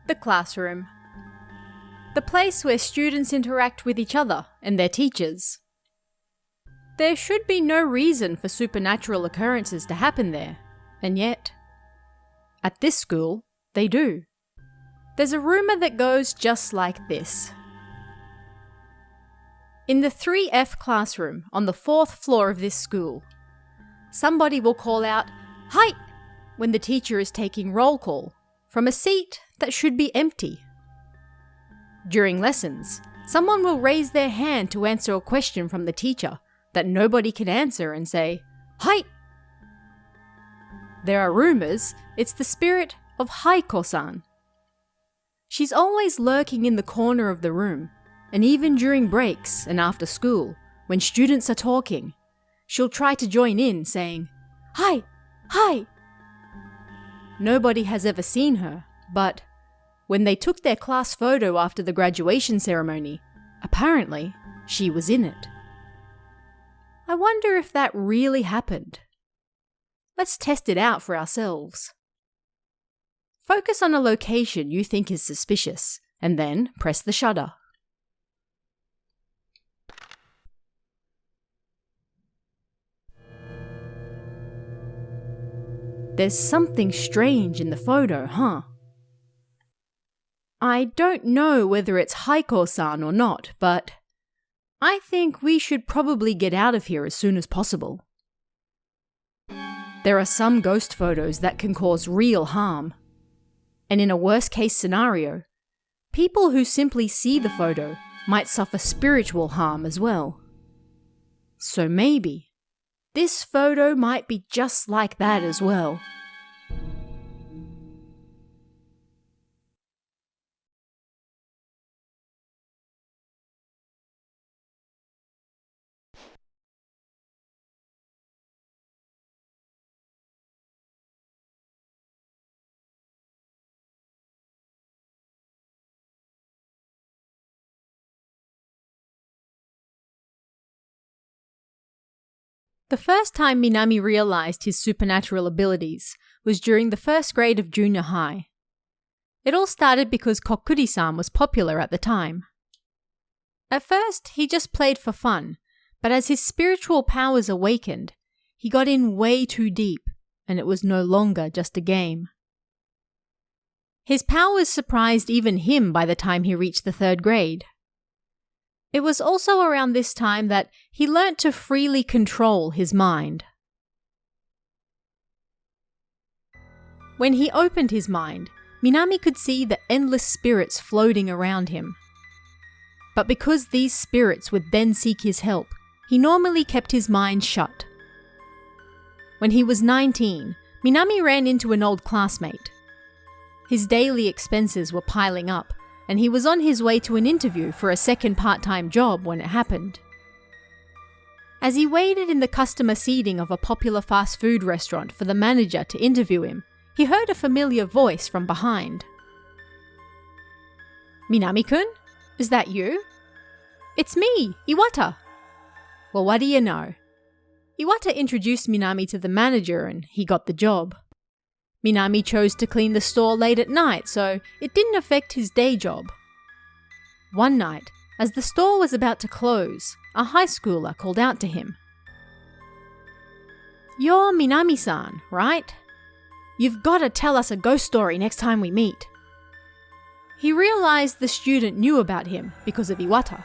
The classroom. The place where students interact with each other and their teachers. There should be no reason for supernatural occurrences to happen there, and yet, at this school, they do. There's a rumour that goes just like this. In the 3F classroom on the 4th floor of this school, somebody will call out, "Height!" when the teacher is taking roll call from a seat that should be empty. During lessons, someone will raise their hand to answer a question from the teacher that nobody can answer and say, "Height!" There are rumours it's the spirit of Haiko-san. She's always lurking in the corner of the room, and even during breaks and after school, when students are talking, she'll try to join in saying, "Hi! Hi!" Nobody has ever seen her, but when they took their class photo after the graduation ceremony, apparently she was in it. I wonder if that really happened. Let's test it out for ourselves. Focus on a location you think is suspicious, and then press the shutter. There's something strange in the photo, huh? I don't know whether it's Haiko-san or not, but I think we should probably get out of here as soon as possible. There are some ghost photos that can cause real harm. And in a worst-case scenario, people who simply see the photo might suffer spiritual harm as well. So maybe this photo might be just like that as well. The first time Minami realized his supernatural abilities was during the first grade of junior high. It all started because Kokuri-san was popular at the time. At first, he just played for fun, but as his spiritual powers awakened, he got in way too deep, and it was no longer just a game. His powers surprised even him by the time he reached the 3rd grade. It was also around this time that he learnt to freely control his mind. When he opened his mind, Minami could see the endless spirits floating around him. But because these spirits would then seek his help, he normally kept his mind shut. When he was 19, Minami ran into an old classmate. His daily expenses were piling up, and he was on his way to an interview for a second part-time job when it happened. As he waited in the customer seating of a popular fast food restaurant for the manager to interview him, he heard a familiar voice from behind. "Minami-kun? Is that you?" "It's me, Iwata." Well, what do you know? Iwata introduced Minami to the manager and he got the job. Minami chose to clean the store late at night, so it didn't affect his day job. One night, as the store was about to close, a high schooler called out to him. "You're Minami-san, right? You've got to tell us a ghost story next time we meet." He realized the student knew about him because of Iwata.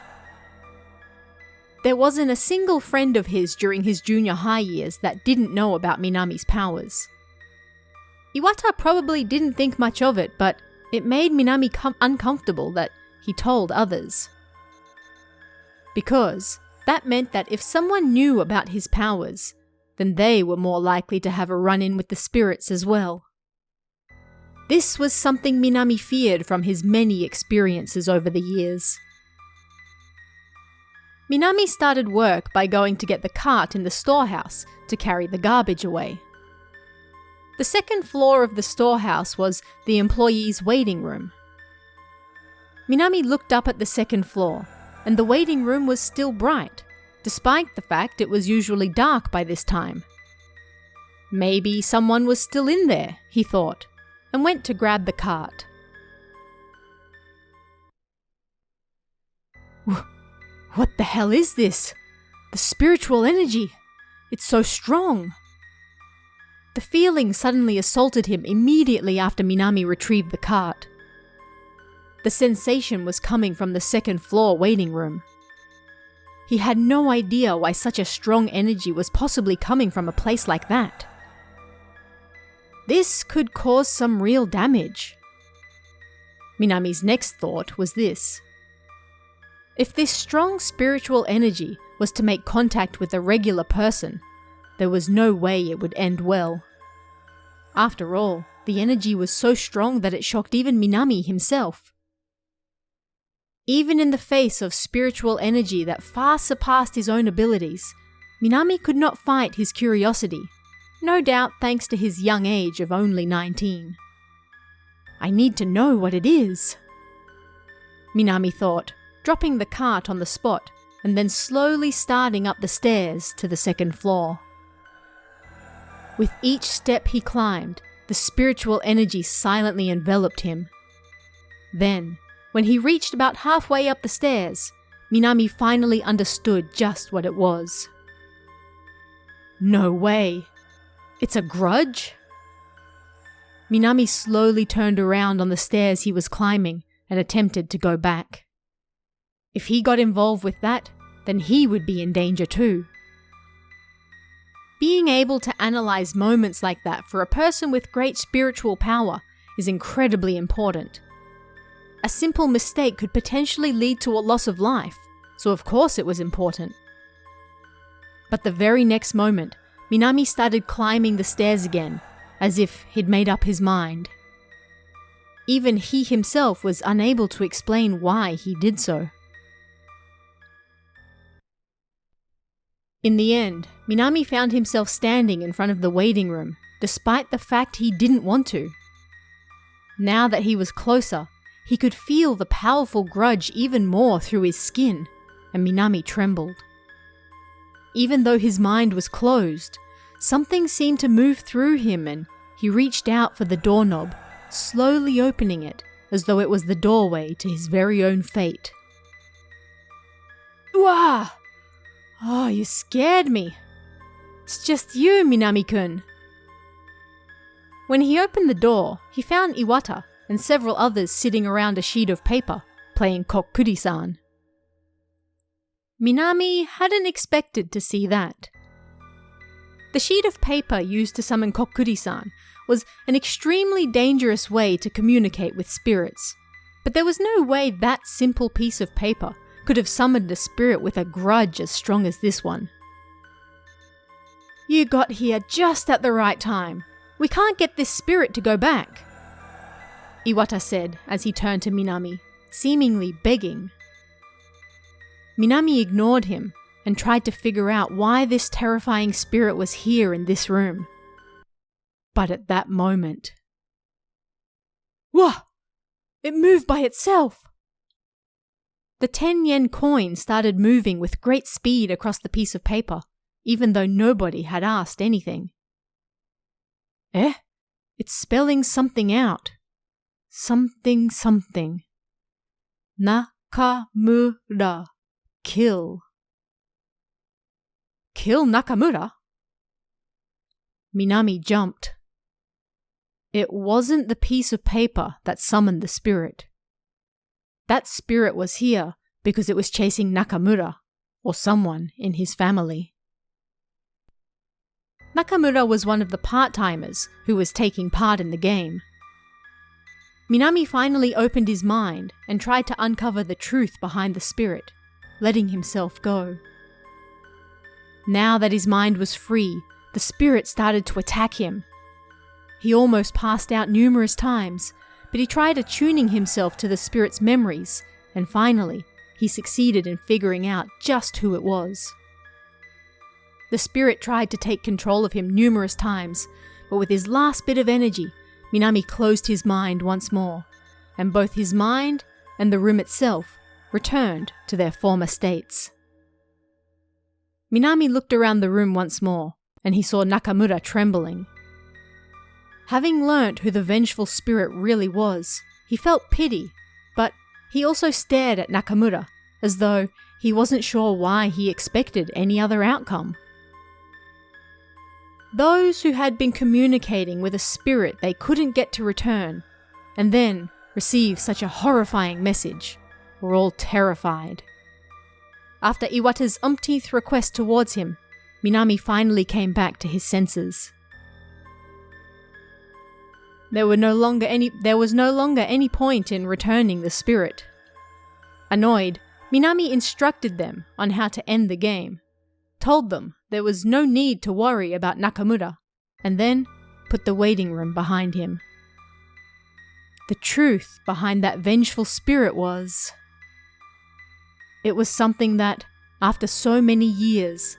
There wasn't a single friend of his during his junior high years that didn't know about Minami's powers. Iwata probably didn't think much of it, but it made Minami uncomfortable that he told others. Because that meant that if someone knew about his powers, then they were more likely to have a run-in with the spirits as well. This was something Minami feared from his many experiences over the years. Minami started work by going to get the cart in the storehouse to carry the garbage away. The second floor of the storehouse was the employees' waiting room. Minami looked up at the second floor, and the waiting room was still bright, despite the fact it was usually dark by this time. Maybe someone was still in there, he thought, and went to grab the cart. What the hell is this? The spiritual energy. It's so strong. The feeling suddenly assaulted him immediately after Minami retrieved the cart. The sensation was coming from the second floor waiting room. He had no idea why such a strong energy was possibly coming from a place like that. This could cause some real damage. Minami's next thought was this. If this strong spiritual energy was to make contact with a regular person, there was no way it would end well. After all, the energy was so strong that it shocked even Minami himself. Even in the face of spiritual energy that far surpassed his own abilities, Minami could not fight his curiosity, no doubt thanks to his young age of only 19. I need to know what it is, Minami thought, dropping the cart on the spot and then slowly starting up the stairs to the second floor. With each step he climbed, the spiritual energy silently enveloped him. Then, when he reached about halfway up the stairs, Minami finally understood just what it was. No way! It's a grudge? Minami slowly turned around on the stairs he was climbing and attempted to go back. If he got involved with that, then he would be in danger too. Being able to analyze moments like that for a person with great spiritual power is incredibly important. A simple mistake could potentially lead to a loss of life, so of course it was important. But the very next moment, Minami started climbing the stairs again, as if he'd made up his mind. Even he himself was unable to explain why he did so. In the end, Minami found himself standing in front of the waiting room, despite the fact he didn't want to. Now that he was closer, he could feel the powerful grudge even more through his skin, and Minami trembled. Even though his mind was closed, something seemed to move through him and he reached out for the doorknob, slowly opening it as though it was the doorway to his very own fate. Wah! Oh, you scared me. It's just you, Minami-kun. When he opened the door, he found Iwata and several others sitting around a sheet of paper, playing Kokkuri-san. Minami hadn't expected to see that. The sheet of paper used to summon Kokkuri-san was an extremely dangerous way to communicate with spirits, but there was no way that simple piece of paper could have summoned a spirit with a grudge as strong as this one. You got here just at the right time. We can't get this spirit to go back, Iwata said as he turned to Minami, seemingly begging. Minami ignored him and tried to figure out why this terrifying spirit was here in this room. But at that moment... Whoa! It moved by itself! The 10-yen coin started moving with great speed across the piece of paper, even though nobody had asked anything. Eh? It's spelling something out. Something. Nakamura. Kill. Kill Nakamura? Minami jumped. It wasn't the piece of paper that summoned the spirit. That spirit was here because it was chasing Nakamura, or someone in his family. Nakamura was one of the part-timers who was taking part in the game. Minami finally opened his mind and tried to uncover the truth behind the spirit, letting himself go. Now that his mind was free, the spirit started to attack him. He almost passed out numerous times, but he tried attuning himself to the spirit's memories, and finally, he succeeded in figuring out just who it was. The spirit tried to take control of him numerous times, but with his last bit of energy, Minami closed his mind once more, and both his mind and the room itself returned to their former states. Minami looked around the room once more, and he saw Nakamura trembling. Having learnt who the vengeful spirit really was, he felt pity, but he also stared at Nakamura as though he wasn't sure why he expected any other outcome. Those who had been communicating with a spirit they couldn't get to return, and then receive such a horrifying message, were all terrified. After Iwata's umpteenth request towards him, Minami finally came back to his senses. There was no longer any point in returning the spirit. Annoyed, Minami instructed them on how to end the game, told them there was no need to worry about Nakamura, and then put the waiting room behind him. The truth behind that vengeful spirit was... it was something that, after so many years,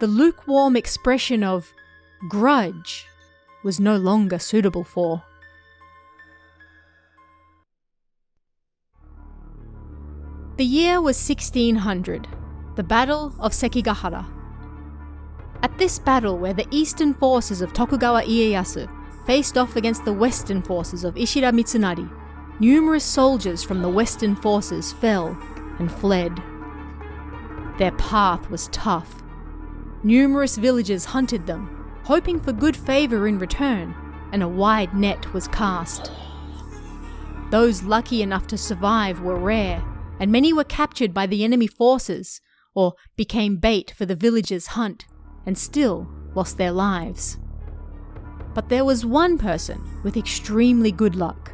the lukewarm expression of grudge was no longer suitable for. The year was 1600, the Battle of Sekigahara. At this battle, where the eastern forces of Tokugawa Ieyasu faced off against the western forces of Ishida Mitsunari, numerous soldiers from the western forces fell and fled. Their path was tough. Numerous villagers hunted them, hoping for good favour in return, and a wide net was cast. Those lucky enough to survive were rare, and many were captured by the enemy forces, or became bait for the villagers' hunt, and still lost their lives. But there was one person with extremely good luck.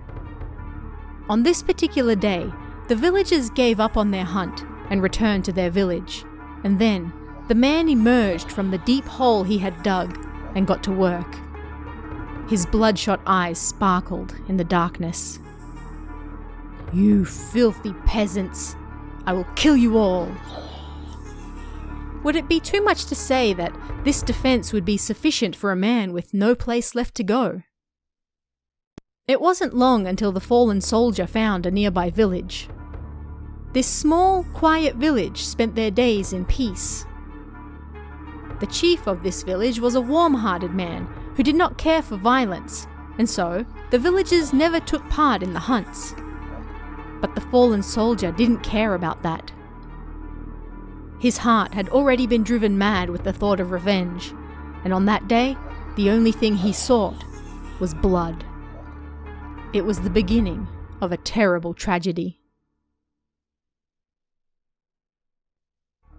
On this particular day, the villagers gave up on their hunt and returned to their village, and then the man emerged from the deep hole he had dug and got to work. His bloodshot eyes sparkled in the darkness. "You filthy peasants! I will kill you all!" Would it be too much to say that this defense would be sufficient for a man with no place left to go? It wasn't long until the fallen soldier found a nearby village. This small, quiet village spent their days in peace. The chief of this village was a warm-hearted man who did not care for violence, and so the villagers never took part in the hunts. But the fallen soldier didn't care about that. His heart had already been driven mad with the thought of revenge, and on that day, the only thing he sought was blood. It was the beginning of a terrible tragedy.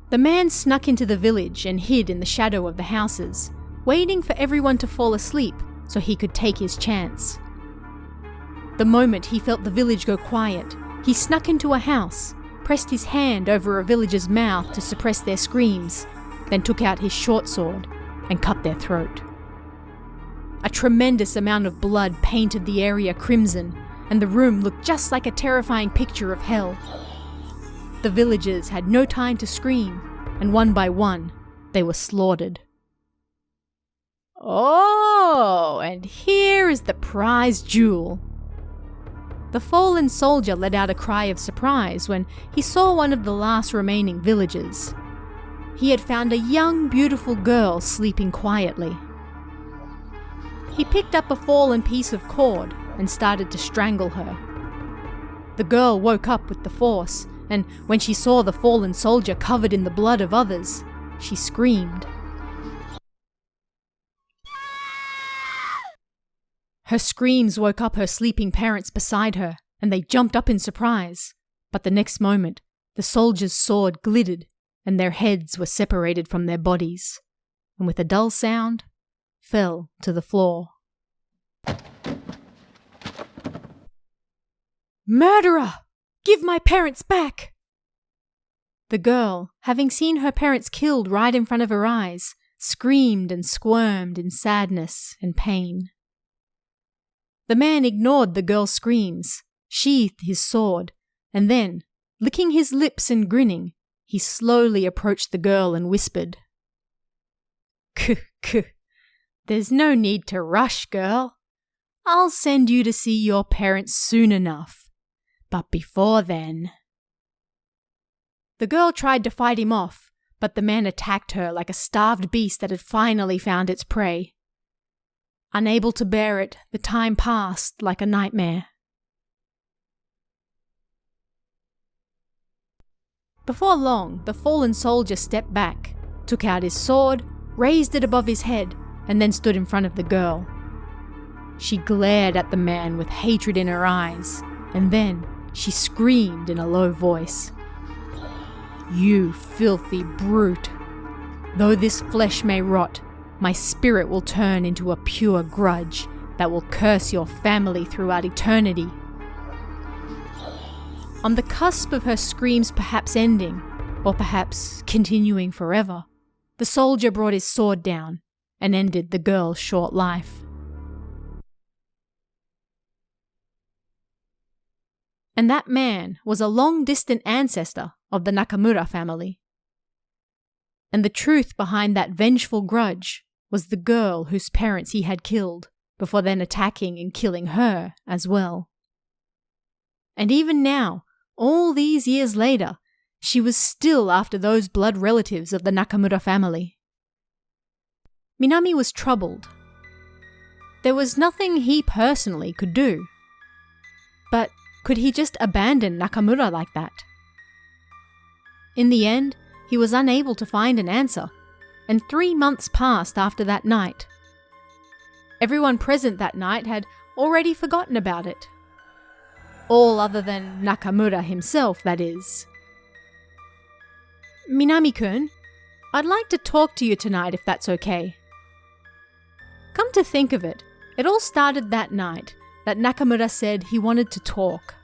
The man snuck into the village and hid in the shadow of the houses, waiting for everyone to fall asleep so he could take his chance. The moment he felt the village go quiet, he snuck into a house, pressed his hand over a villager's mouth to suppress their screams, then took out his short sword and cut their throat. A tremendous amount of blood painted the area crimson, and the room looked just like a terrifying picture of hell. The villagers had no time to scream, and one by one, they were slaughtered. Oh, and here is the prize jewel. The fallen soldier let out a cry of surprise when he saw one of the last remaining villagers. He had found a young, beautiful girl sleeping quietly. He picked up a fallen piece of cord and started to strangle her. The girl woke up with the force, and when she saw the fallen soldier covered in the blood of others, she screamed. Her screams woke up her sleeping parents beside her, and they jumped up in surprise. But the next moment, the soldier's sword glittered, and their heads were separated from their bodies, and with a dull sound, fell to the floor. "Murderer! Give my parents back!" The girl, having seen her parents killed right in front of her eyes, screamed and squirmed in sadness and pain. The man ignored the girl's screams, sheathed his sword, and then, licking his lips and grinning, he slowly approached the girl and whispered, "Kuh, there's no need to rush, girl. I'll send you to see your parents soon enough. But before then..." The girl tried to fight him off, but the man attacked her like a starved beast that had finally found its prey. Unable to bear it, the time passed like a nightmare. Before long, the fallen soldier stepped back, took out his sword, raised it above his head, and then stood in front of the girl. She glared at the man with hatred in her eyes, and then she screamed in a low voice. "You filthy brute! Though this flesh may rot, my spirit will turn into a pure grudge that will curse your family throughout eternity." On the cusp of her screams perhaps ending, or perhaps continuing forever, the soldier brought his sword down and ended the girl's short life. And that man was a long-distant ancestor of the Nakamura family. And the truth behind that vengeful grudge was the girl whose parents he had killed, before then attacking and killing her as well. And even now, all these years later, she was still after those blood relatives of the Nakamura family. Minami was troubled. There was nothing he personally could do. But could he just abandon Nakamura like that? In the end, he was unable to find an answer, and 3 months passed after that night. Everyone present that night had already forgotten about it. All other than Nakamura himself, that is. "Minami-kun, I'd like to talk to you tonight if that's okay." Come to think of it, it all started that night that Nakamura said he wanted to talk.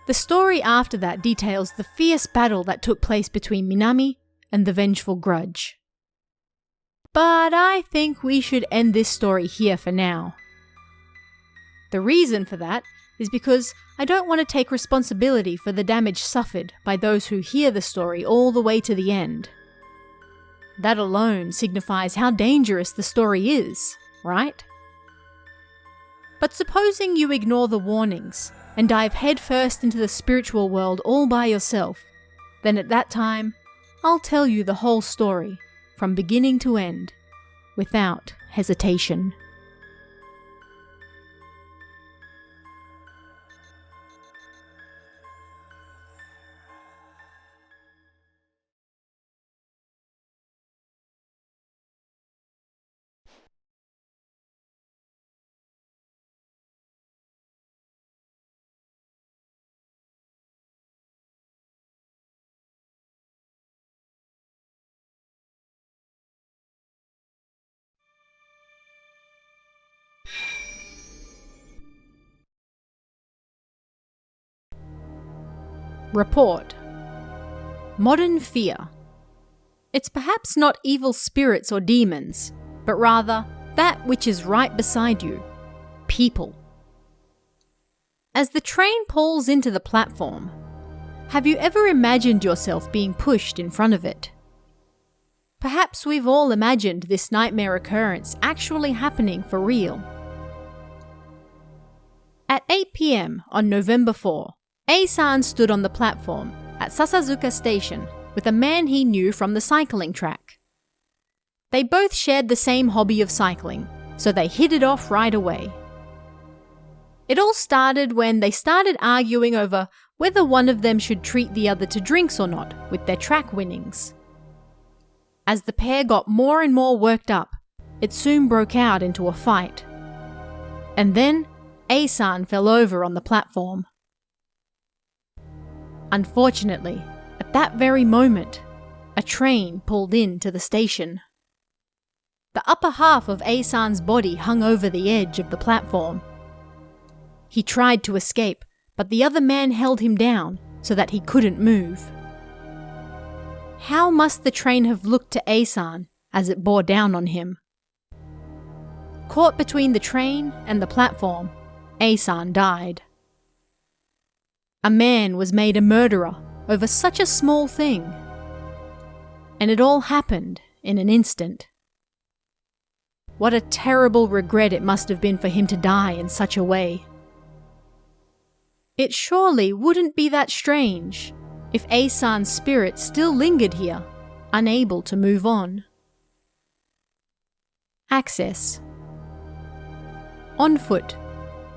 The story after that details the fierce battle that took place between Minami and the vengeful grudge. But I think we should end this story here for now. The reason for that is because I don't want to take responsibility for the damage suffered by those who hear the story all the way to the end. That alone signifies how dangerous the story is, right? But supposing you ignore the warnings and dive headfirst into the spiritual world all by yourself, then at that time, I'll tell you the whole story, from beginning to end, without hesitation. Report. Modern fear. It's perhaps not evil spirits or demons, but rather that which is right beside you, people. As the train pulls into the platform, have you ever imagined yourself being pushed in front of it? Perhaps we've all imagined this nightmare occurrence actually happening for real. At 8 p.m. on November 4, A-san stood on the platform at Sasazuka Station with a man he knew from the cycling track. They both shared the same hobby of cycling, so they hit it off right away. It all started when they started arguing over whether one of them should treat the other to drinks or not with their track winnings. As the pair got more and more worked up, it soon broke out into a fight. And then, A-san fell over on the platform. Unfortunately, at that very moment, a train pulled into the station. The upper half of A-san's body hung over the edge of the platform. He tried to escape, but the other man held him down so that he couldn't move. How must the train have looked to A-san as it bore down on him? Caught between the train and the platform, A-san died. A man was made a murderer over such a small thing. And it all happened in an instant. What a terrible regret it must have been for him to die in such a way. It surely wouldn't be that strange if A-san's spirit still lingered here, unable to move on. Access. On foot,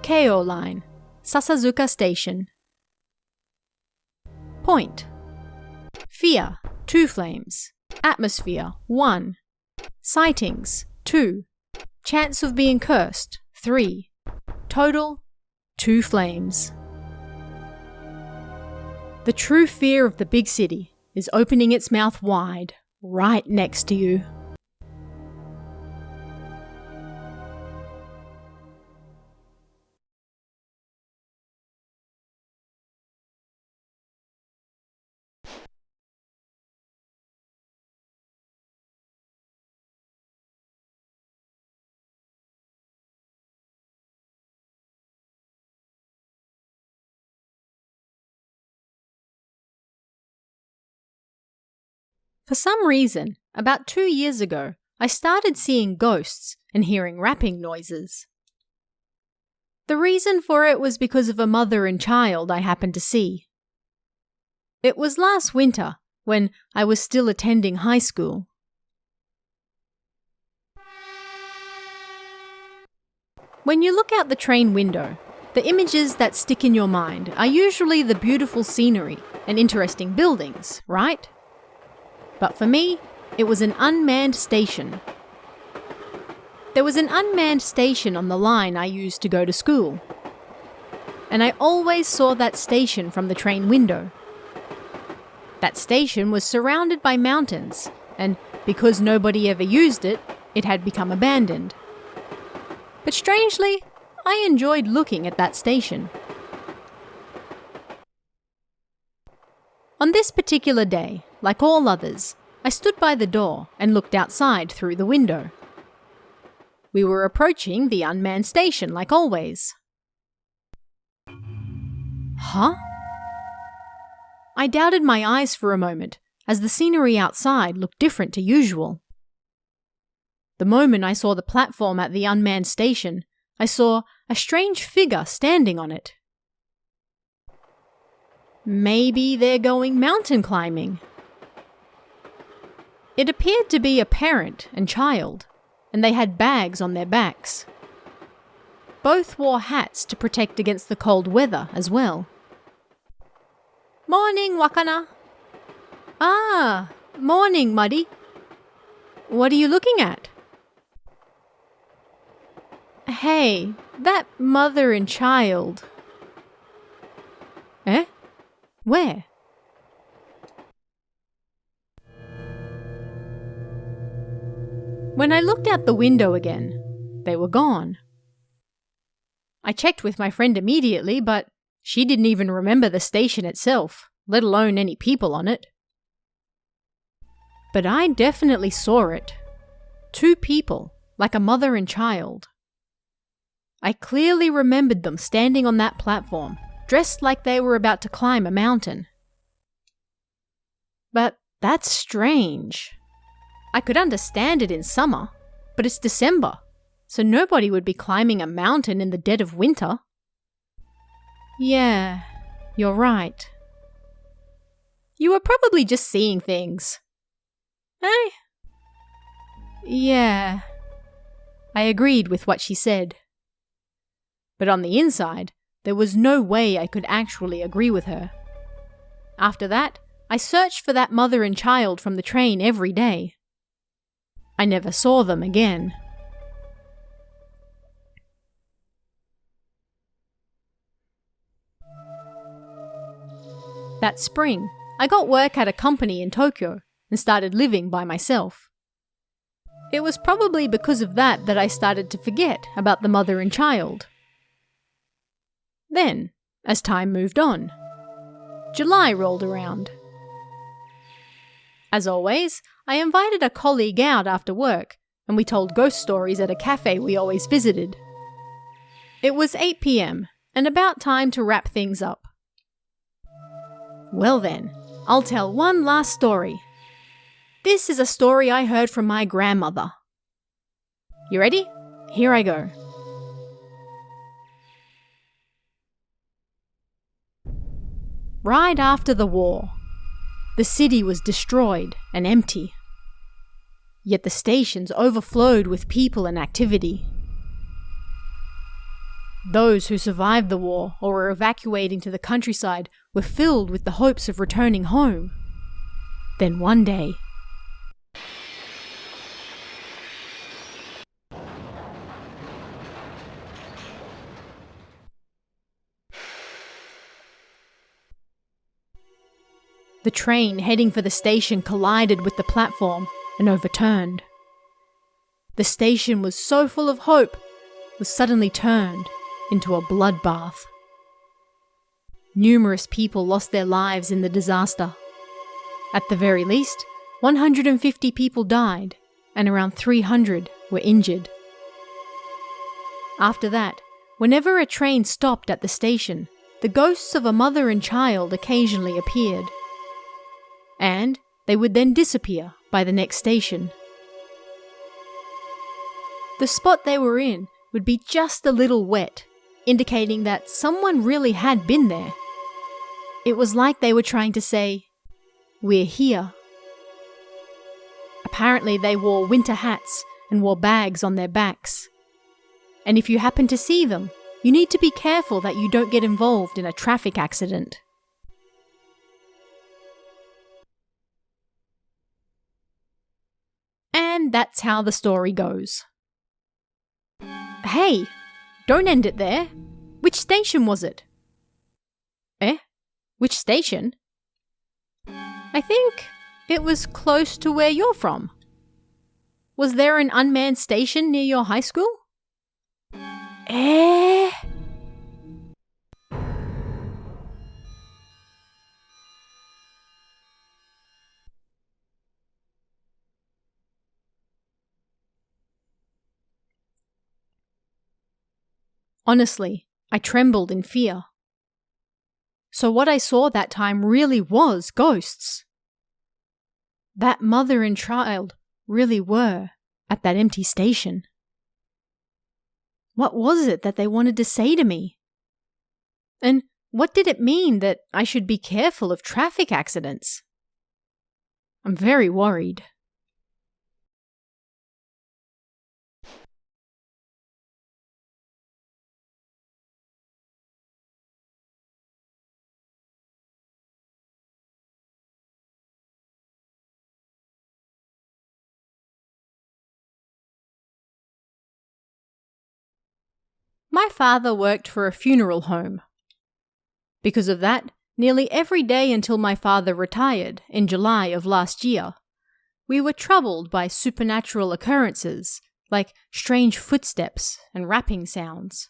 Keio Line, Sasazuka Station. Point. Fear, 2 flames. Atmosphere, 1. Sightings, 2. Chance of being cursed, 3. Total, 2 flames. The true fear of the big city is opening its mouth wide, right next to you. For some reason, about 2 years ago, I started seeing ghosts and hearing rapping noises. The reason for it was because of a mother and child I happened to see. It was last winter, when I was still attending high school. When you look out the train window, the images that stick in your mind are usually the beautiful scenery and interesting buildings, right? But for me, it was an unmanned station. There was an unmanned station on the line I used to go to school. And I always saw that station from the train window. That station was surrounded by mountains, and because nobody ever used it, it had become abandoned. But strangely, I enjoyed looking at that station. On this particular day, like all others, I stood by the door and looked outside through the window. We were approaching the unmanned station like always. Huh? I doubted my eyes for a moment as the scenery outside looked different to usual. The moment I saw the platform at the unmanned station, I saw a strange figure standing on it. Maybe they're going mountain climbing. It appeared to be a parent and child, and they had bags on their backs. Both wore hats to protect against the cold weather as well. Morning, Wakana. Ah, morning, Muddy. What are you looking at? Hey, that mother and child. Eh? Where? When I looked out the window again, they were gone. I checked with my friend immediately, but she didn't even remember the station itself, let alone any people on it. But I definitely saw it. 2 people, like a mother and child. I clearly remembered them standing on that platform, dressed like they were about to climb a mountain. But that's strange. I could understand it in summer, but it's December, so nobody would be climbing a mountain in the dead of winter. Yeah, you're right. You were probably just seeing things. Eh? Yeah. I agreed with what she said. But on the inside, there was no way I could actually agree with her. After that, I searched for that mother and child from the train every day. I never saw them again. That spring, I got work at a company in Tokyo and started living by myself. It was probably because of that I started to forget about the mother and child. Then, as time moved on, July rolled around. As always, I invited a colleague out after work, and we told ghost stories at a cafe we always visited. It was 8 p.m, and about time to wrap things up. Well then, I'll tell one last story. This is a story I heard from my grandmother. You ready? Here I go. Right after the war, the city was destroyed and empty. Yet the stations overflowed with people and activity. Those who survived the war or were evacuating to the countryside were filled with the hopes of returning home. Then one day, the train heading for the station collided with the platform and overturned. The station was so full of hope, was suddenly turned into a bloodbath. Numerous people lost their lives in the disaster. At the very least, 150 people died and around 300 were injured. After that, whenever a train stopped at the station, the ghosts of a mother and child occasionally appeared. And they would then disappear by the next station. The spot they were in would be just a little wet, indicating that someone really had been there. It was like they were trying to say, "We're here." Apparently they wore winter hats and wore bags on their backs. And if you happen to see them, you need to be careful that you don't get involved in a traffic accident. And that's how the story goes. Hey, don't end it there. Which station was it? Which station? I think it was close to where you're from. Was there an unmanned station near your high school? Honestly, I trembled in fear. So what I saw that time really was ghosts. That mother and child really were at that empty station. What was it that they wanted to say to me? And what did it mean that I should be careful of traffic accidents? I'm very worried. My father worked for a funeral home. Because of that, nearly every day until my father retired in July of last year, we were troubled by supernatural occurrences like strange footsteps and rapping sounds.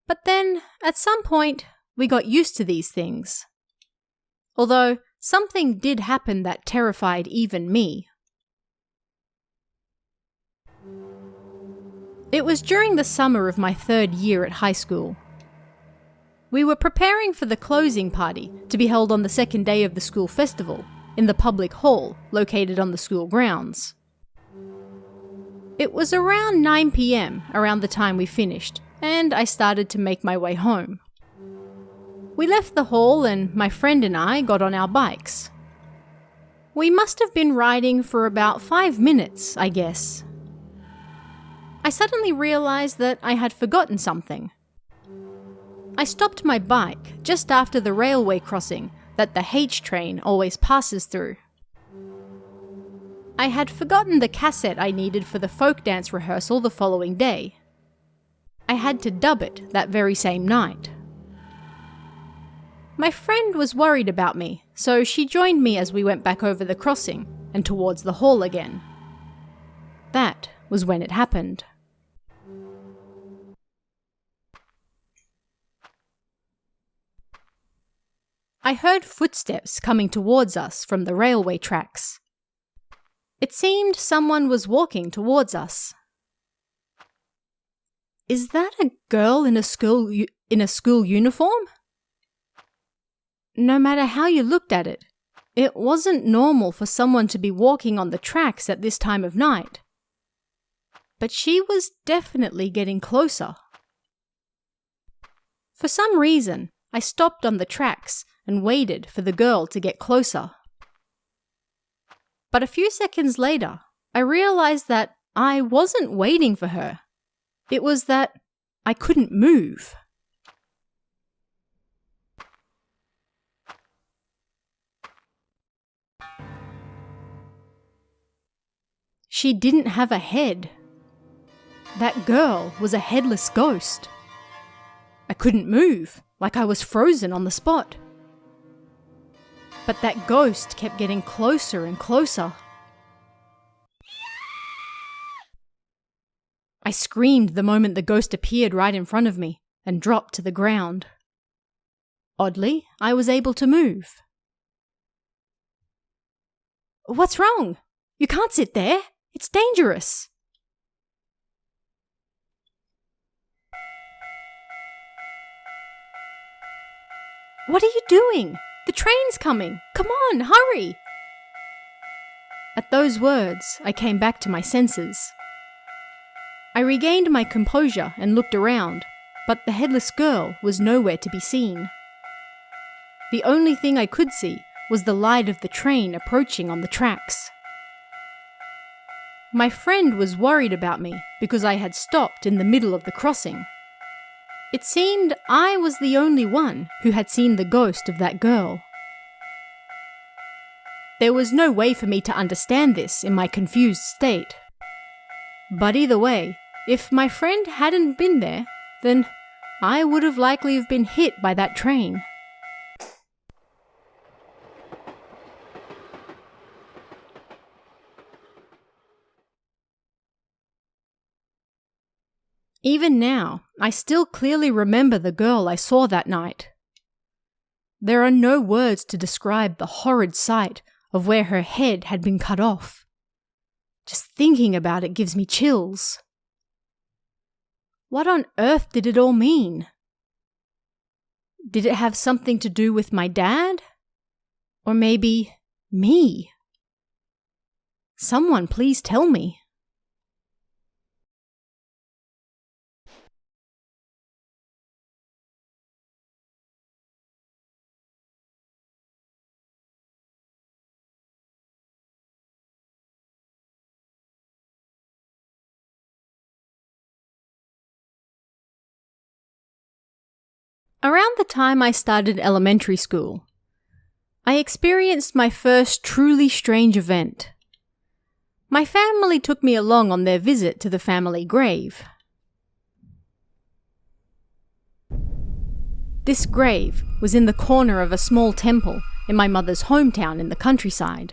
But then, at some point, we got used to these things. Although, something did happen that terrified even me. It was during the summer of my 3rd year at high school. We were preparing for the closing party to be held on the 2nd day of the school festival in the public hall located on the school grounds. It was around 9 p.m. around the time we finished, and I started to make my way home. We left the hall and my friend and I got on our bikes. We must have been riding for about 5 minutes, I guess. I suddenly realized that I had forgotten something. I stopped my bike just after the railway crossing that the H train always passes through. I had forgotten the cassette I needed for the folk dance rehearsal the following day. I had to dub it that very same night. My friend was worried about me, so she joined me as we went back over the crossing and towards the hall again. That was when it happened. I heard footsteps coming towards us from the railway tracks. It seemed someone was walking towards us. Is that a girl in a school uniform? No matter how you looked at it, it wasn't normal for someone to be walking on the tracks at this time of night. But she was definitely getting closer. For some reason, I stopped on the tracks and waited for the girl to get closer. But a few seconds later, I realized that I wasn't waiting for her. It was that I couldn't move. She didn't have a head. That girl was a headless ghost. I couldn't move, like I was frozen on the spot. But that ghost kept getting closer and closer. I screamed the moment the ghost appeared right in front of me and dropped to the ground. Oddly, I was able to move. "What's wrong? You can't sit there. It's dangerous." "What are you doing? The train's coming. Come on, hurry." At those words, I came back to my senses. I regained my composure and looked around, but the headless girl was nowhere to be seen. The only thing I could see was the light of the train approaching on the tracks. My friend was worried about me because I had stopped in the middle of the crossing. It seemed I was the only one who had seen the ghost of that girl. There was no way for me to understand this in my confused state. But either way, if my friend hadn't been there, then I would have likely have been hit by that train. Even now, I still clearly remember the girl I saw that night. There are no words to describe the horrid sight of where her head had been cut off. Just thinking about it gives me chills. What on earth did it all mean? Did it have something to do with my dad? Or maybe me? Someone please tell me. Around the time I started elementary school, I experienced my first truly strange event. My family took me along on their visit to the family grave. This grave was in the corner of a small temple in my mother's hometown in the countryside.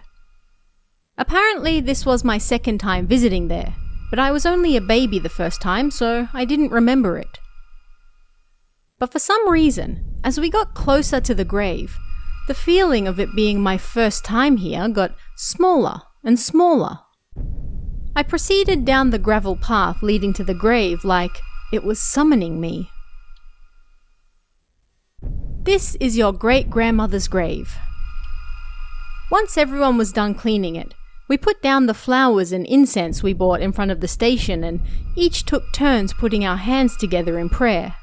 Apparently, this was my second time visiting there, but I was only a baby the first time, so I didn't remember it. But for some reason, as we got closer to the grave, the feeling of it being my first time here got smaller and smaller. I proceeded down the gravel path leading to the grave like it was summoning me. This is your great-grandmother's grave. Once everyone was done cleaning it, we put down the flowers and incense we bought in front of the station and each took turns putting our hands together in prayer.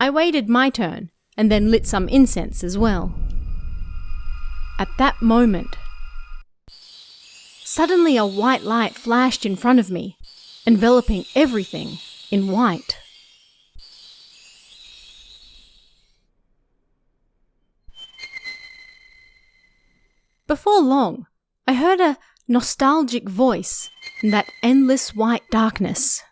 I waited my turn and then lit some incense as well. At that moment, suddenly a white light flashed in front of me, enveloping everything in white. Before long, I heard a nostalgic voice in that endless white darkness.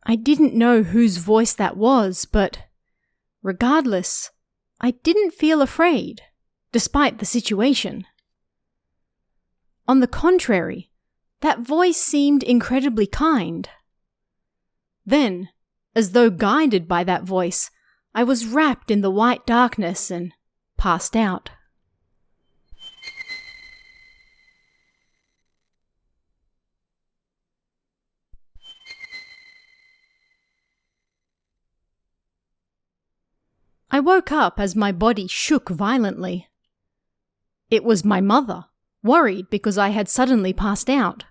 I didn't know whose voice that was, but regardless, I didn't feel afraid, despite the situation. On the contrary, that voice seemed incredibly kind. Then, as though guided by that voice, I was wrapped in the white darkness and passed out. I woke up as my body shook violently. It was my mother, worried because I had suddenly passed out.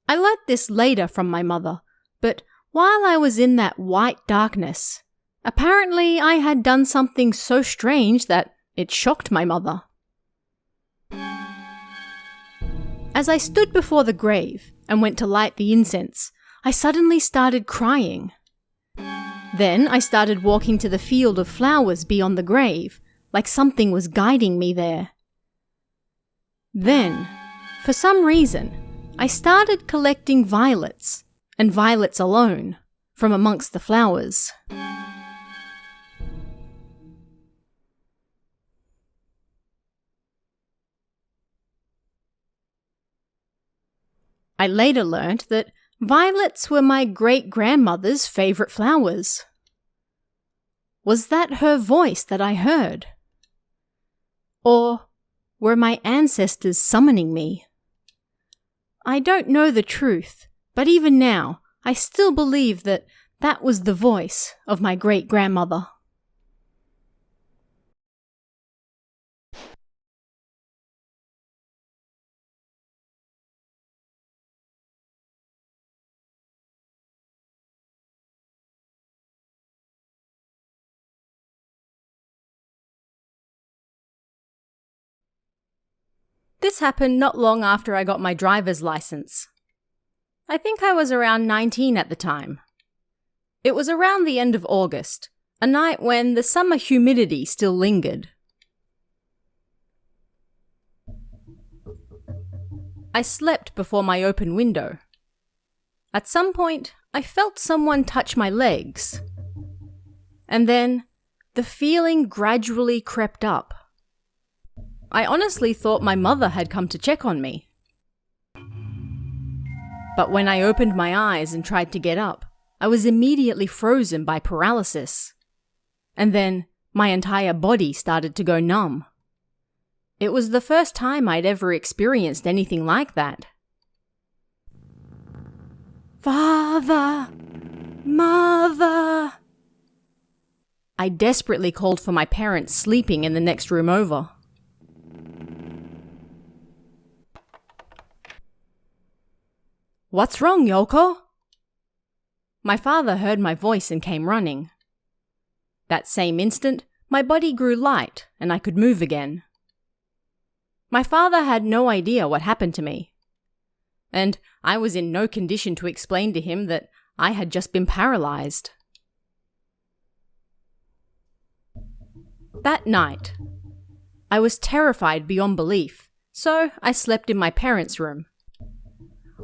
I learnt this later from my mother, but while I was in that white darkness, apparently I had done something so strange that it shocked my mother. As I stood before the grave and went to light the incense, I suddenly started crying. Then I started walking to the field of flowers beyond the grave, like something was guiding me there. Then, for some reason, I started collecting violets, and violets alone, from amongst the flowers. I later learnt that violets were my great-grandmother's favourite flowers. Was that her voice that I heard? Or were my ancestors summoning me? I don't know the truth, but even now, I still believe that that was the voice of my great-grandmother. This happened not long after I got my driver's license. I think I was around 19 at the time. It was around the end of August, a night when the summer humidity still lingered. I slept before my open window. At some point, I felt someone touch my legs. And then, the feeling gradually crept up. I honestly thought my mother had come to check on me. But when I opened my eyes and tried to get up, I was immediately frozen by paralysis. And then, my entire body started to go numb. It was the first time I'd ever experienced anything like that. Father! Mother! I desperately called for my parents sleeping in the next room over. "What's wrong, Yoko?" My father heard my voice and came running. That same instant, my body grew light and I could move again. My father had no idea what happened to me, and I was in no condition to explain to him that I had just been paralyzed. That night, I was terrified beyond belief, so I slept in my parents' room.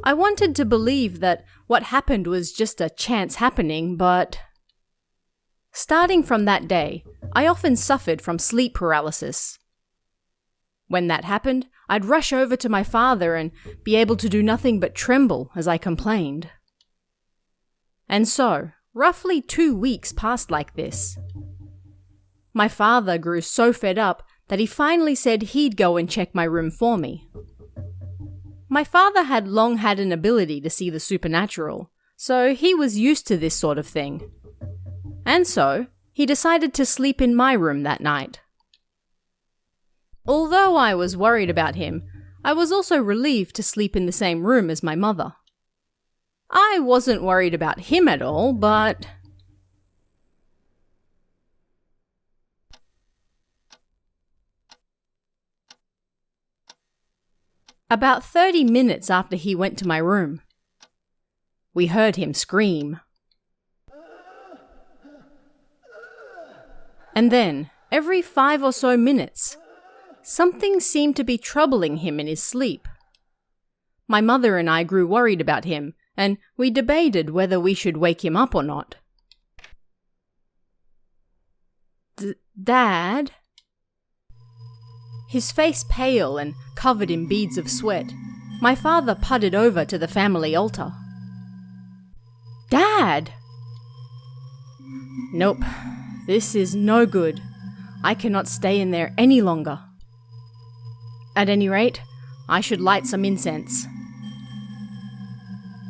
I wanted to believe that what happened was just a chance happening, but... Starting from that day, I often suffered from sleep paralysis. When that happened, I'd rush over to my father and be able to do nothing but tremble as I complained. And so, roughly 2 weeks passed like this. My father grew so fed up that he finally said he'd go and check my room for me. My father had long had an ability to see the supernatural, so he was used to this sort of thing. And so, he decided to sleep in my room that night. Although I was worried about him, I was also relieved to sleep in the same room as my mother. I wasn't worried about him at all, but... About 30 minutes after he went to my room, we heard him scream. And then, every 5 or so minutes, something seemed to be troubling him in his sleep. My mother and I grew worried about him, and we debated whether we should wake him up or not. Dad? His face pale and covered in beads of sweat, my father putted over to the family altar. Dad! Nope, this is no good. I cannot stay in there any longer. At any rate, I should light some incense.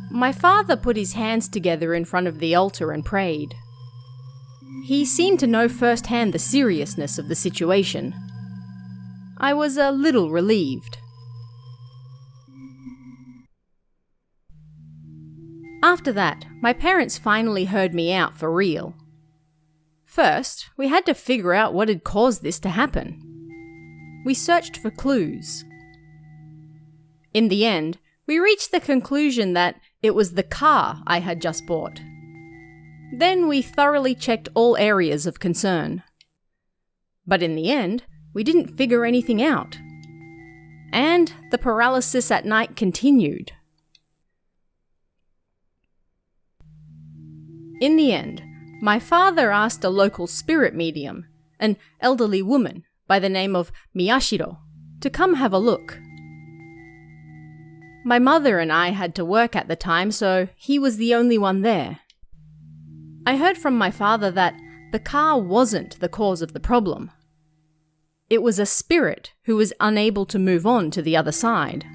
My father put his hands together in front of the altar and prayed. He seemed to know firsthand the seriousness of the situation. I was a little relieved. After that, my parents finally heard me out for real. First, we had to figure out what had caused this to happen. We searched for clues. In the end, we reached the conclusion that It was the car I had just bought. Then we thoroughly checked all areas of concern. But in the end, we didn't figure anything out. And the paralysis at night continued. In the end, my father asked a local spirit medium, an elderly woman by the name of Miyashiro, to come have a look. My mother and I had to work at the time, so he was the only one there. I heard from my father that the car wasn't the cause of the problem. It was a spirit who was unable to move on to the other side.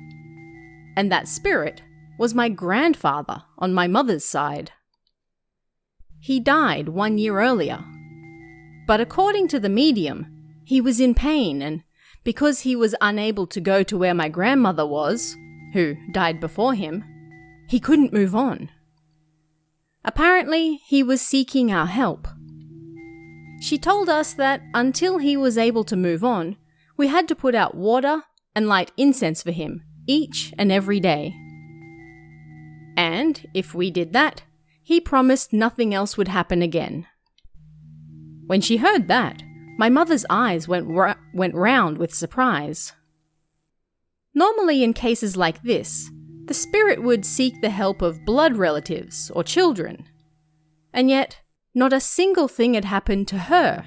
And that spirit was my grandfather on my mother's side. He died 1 year earlier. But according to the medium, he was in pain, and because he was unable to go to where my grandmother was, who died before him, he couldn't move on. Apparently, he was seeking our help. She told us that until he was able to move on, we had to put out water and light incense for him each and every day. And if we did that, he promised nothing else would happen again. When she heard that, my mother's eyes went round with surprise. Normally in cases like this, the spirit would seek the help of blood relatives or children. And yet, not a single thing had happened to her.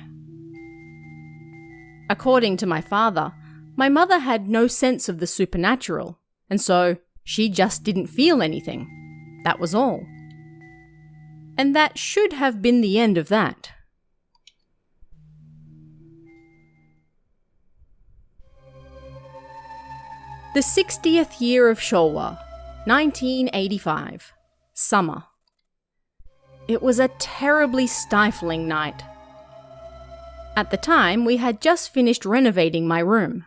According to my father, my mother had no sense of the supernatural, and so she just didn't feel anything. That was all. And that should have been the end of that. The 60th year of Showa, 1985. Summer. It was a terribly stifling night. At the time, we had just finished renovating my room.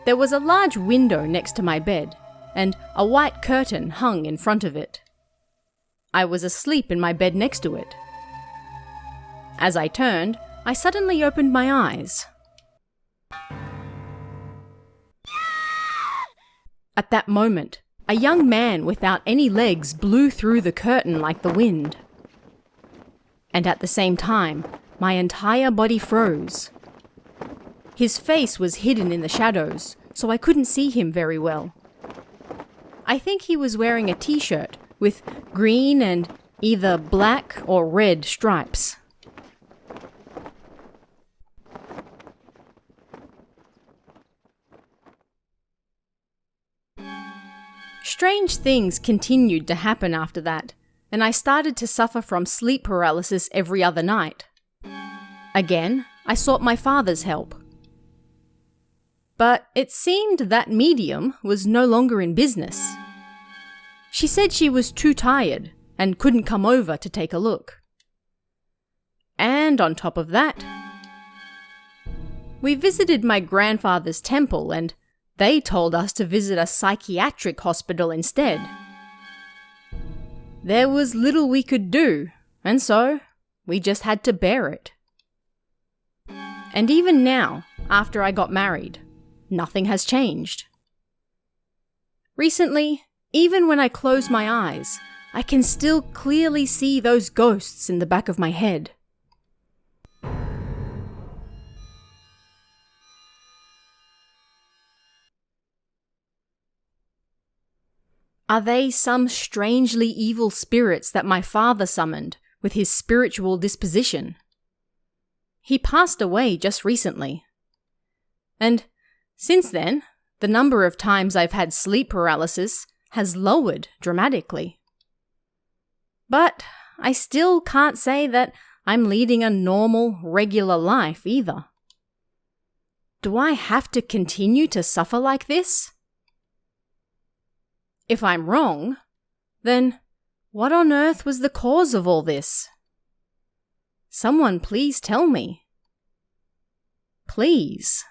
There was a large window next to my bed, and a white curtain hung in front of it. I was asleep in my bed next to it. As I turned, I suddenly opened my eyes. At that moment, a young man without any legs blew through the curtain like the wind. And at the same time, my entire body froze. His face was hidden in the shadows, so I couldn't see him very well. I think he was wearing a t-shirt with green and either black or red stripes. Strange things continued to happen after that, and I started to suffer from sleep paralysis every other night. Again, I sought my father's help. But it seemed that medium was no longer in business. She said she was too tired and couldn't come over to take a look. And on top of that, we visited my grandfather's temple and they told us to visit a psychiatric hospital instead. There was little we could do, and so we just had to bear it. And even now, after I got married, nothing has changed. Recently, even when I close my eyes, I can still clearly see those ghosts in the back of my head. Are they some strangely evil spirits that my father summoned with his spiritual disposition? He passed away just recently. And since then, the number of times I've had sleep paralysis has lowered dramatically. But I still can't say that I'm leading a normal, regular life either. Do I have to continue to suffer like this? If I'm wrong, then what on earth was the cause of all this? Someone please tell me. Please.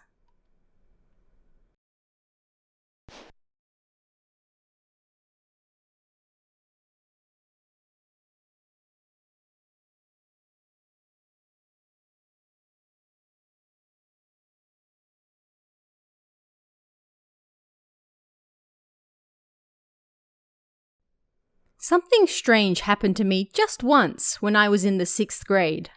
Something strange happened to me just once when I was in the 6th grade.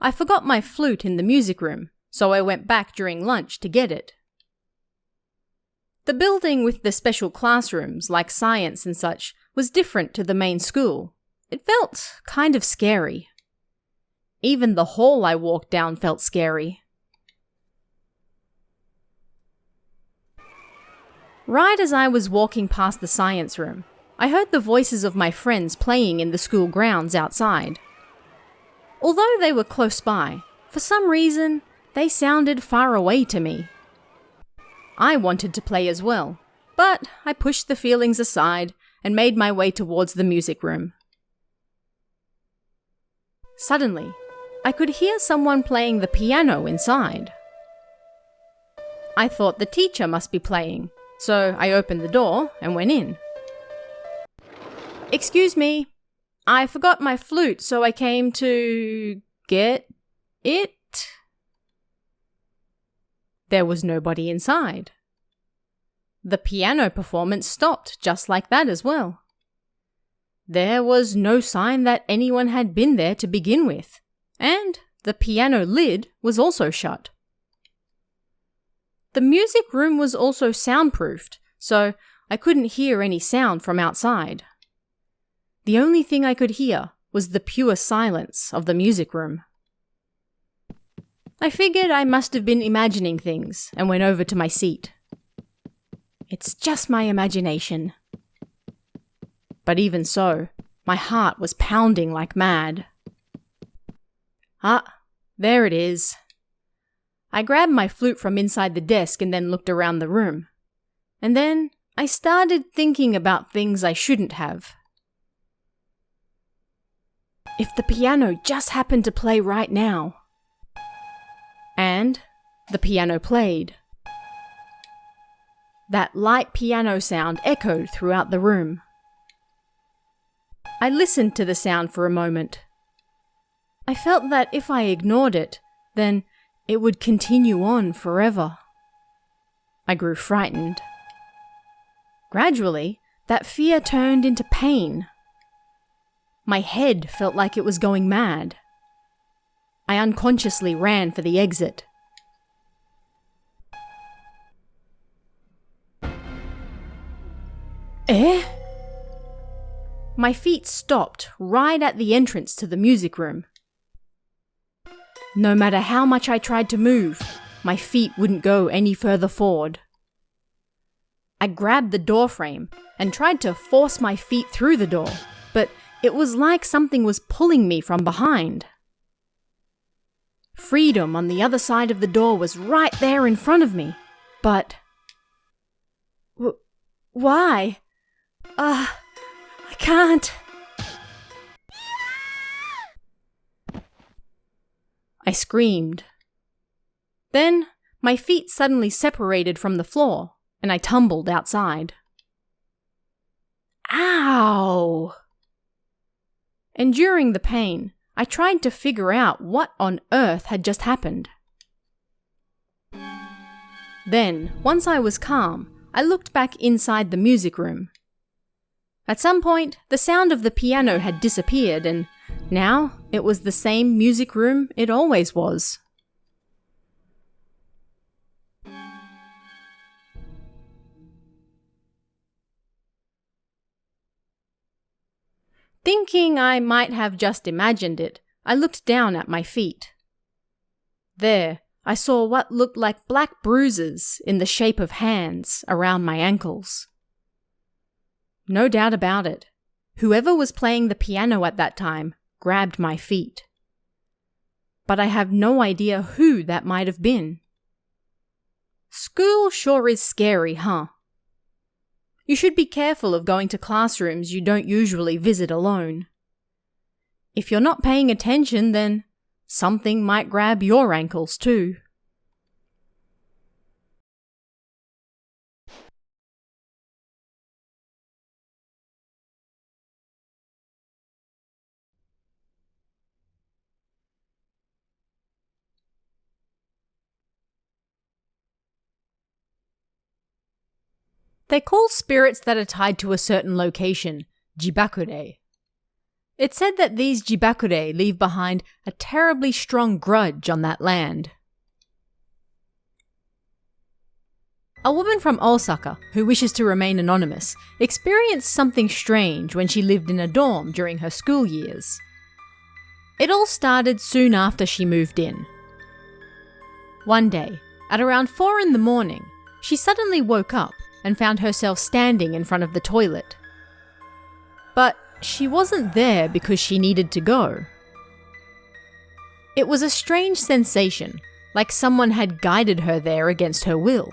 I forgot my flute in the music room, so I went back during lunch to get it. The building with the special classrooms, like science and such, was different to the main school. It felt kind of scary. Even the hall I walked down felt scary. Right as I was walking past the science room, I heard the voices of my friends playing in the school grounds outside. Although they were close by, for some reason, they sounded far away to me. I wanted to play as well, but I pushed the feelings aside and made my way towards the music room. Suddenly, I could hear someone playing the piano inside. I thought the teacher must be playing, so I opened the door and went in. "Excuse me, I forgot my flute, so I came to get it." There was nobody inside. The piano performance stopped just like that as well. There was no sign that anyone had been there to begin with, and the piano lid was also shut. The music room was also soundproofed, so I couldn't hear any sound from outside. The only thing I could hear was the pure silence of the music room. I figured I must have been imagining things and went over to my seat. It's just my imagination. But even so, my heart was pounding like mad. Ah, there it is. I grabbed my flute from inside the desk and then looked around the room. And then I started thinking about things I shouldn't have. If the piano just happened to play right now. And the piano played. That light piano sound echoed throughout the room. I listened to the sound for a moment. I felt that if I ignored it, then it would continue on forever. I grew frightened. Gradually, that fear turned into pain. My head felt like it was going mad. I unconsciously ran for the exit. Eh? My feet stopped right at the entrance to the music room. No matter how much I tried to move, my feet wouldn't go any further forward. I grabbed the door frame and tried to force my feet through the door, but it was like something was pulling me from behind. Freedom on the other side of the door was right there in front of me, but... Why? I can't. I screamed. Then my feet suddenly separated from the floor, and I tumbled outside. Ow! Enduring the pain, I tried to figure out what on earth had just happened. Then, once I was calm, I looked back inside the music room. At some point, the sound of the piano had disappeared, and now it was the same music room it always was. Thinking I might have just imagined it, I looked down at my feet. There, I saw what looked like black bruises in the shape of hands around my ankles. No doubt about it, whoever was playing the piano at that time grabbed my feet. But I have no idea who that might have been. School sure is scary, huh? You should be careful of going to classrooms you don't usually visit alone. If you're not paying attention, then something might grab your ankles too. They call spirits that are tied to a certain location Jibakure. It's said that these Jibakure leave behind a terribly strong grudge on that land. A woman from Osaka, who wishes to remain anonymous, experienced something strange when she lived in a dorm during her school years. It all started soon after she moved in. One day, at around 4 in the morning, she suddenly woke up and found herself standing in front of the toilet. But she wasn't there because she needed to go. It was a strange sensation, like someone had guided her there against her will.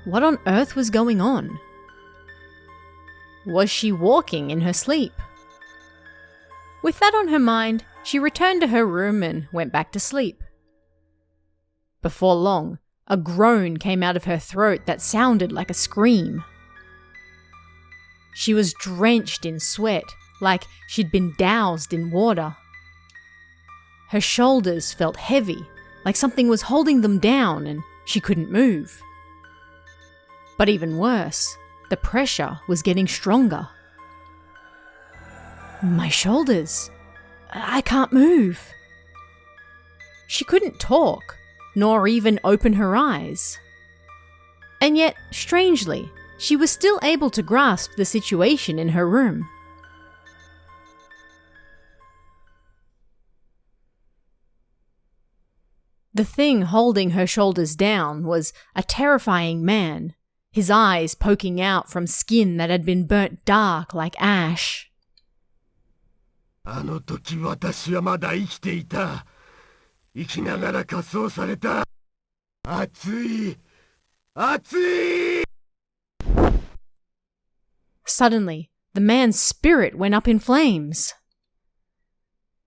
What on earth was going on? Was she walking in her sleep? With that on her mind, she returned to her room and went back to sleep. Before long, a groan came out of her throat that sounded like a scream. She was drenched in sweat, like she'd been doused in water. Her shoulders felt heavy, like something was holding them down and she couldn't move. But even worse, the pressure was getting stronger. My shoulders. I can't move. She couldn't talk, nor even open her eyes. And yet, strangely, she was still able to grasp the situation in her room. The thing holding her shoulders down was a terrifying man, his eyes poking out from skin that had been burnt dark like ash. あの時私はまだ生きていた。生きながら火葬された。熱い。熱い。 Suddenly, the man's spirit went up in flames.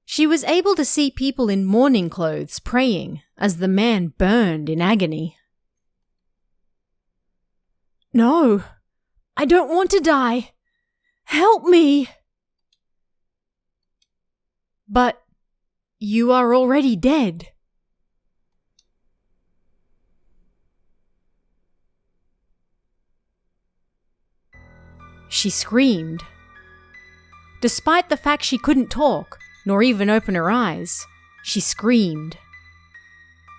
She was able to see people in mourning clothes praying as the man burned in agony. No, I don't want to die. Help me. But you are already dead. She screamed. Despite the fact she couldn't talk, nor even open her eyes, she screamed.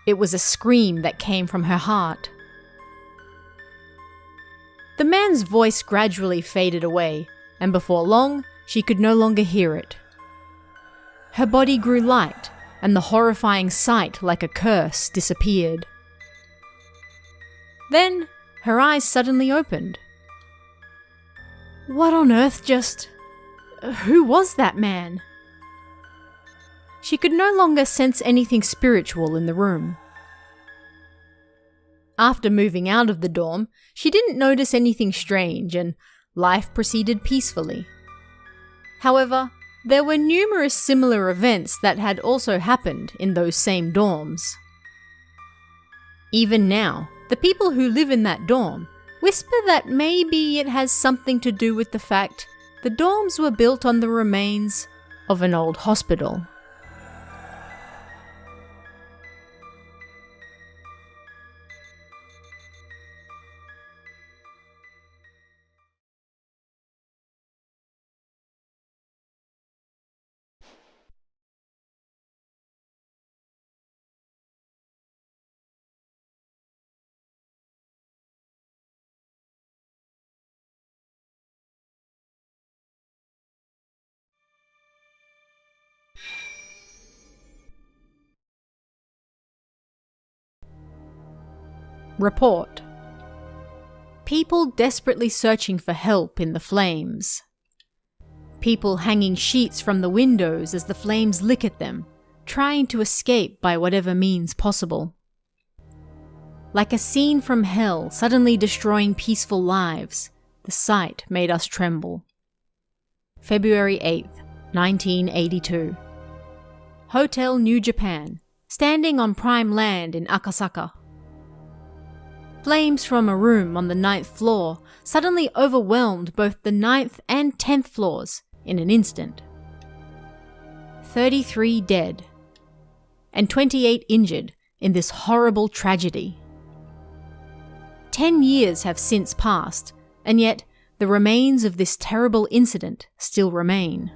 It was a scream that came from her heart. The man's voice gradually faded away, and before long, she could no longer hear it. Her body grew light, and the horrifying sight like a curse disappeared. Then, her eyes suddenly opened. What on earth just... Who was that man? She could no longer sense anything spiritual in the room. After moving out of the dorm, she didn't notice anything strange and life proceeded peacefully. However, there were numerous similar events that had also happened in those same dorms. Even now, the people who live in that dorm whisper that maybe it has something to do with the fact the dorms were built on the remains of an old hospital. Report. People desperately searching for help in the flames. People hanging sheets from the windows as the flames lick at them, trying to escape by whatever means possible. Like a scene from hell suddenly destroying peaceful lives, the sight made us tremble. February 8th, 1982. Hotel New Japan, standing on prime land in Akasaka. Flames from a room on the 9th floor suddenly overwhelmed both the 9th and 10th floors in an instant. 33 dead, and 28 injured in this horrible tragedy. 10 years have since passed, and yet the remains of this terrible incident still remain.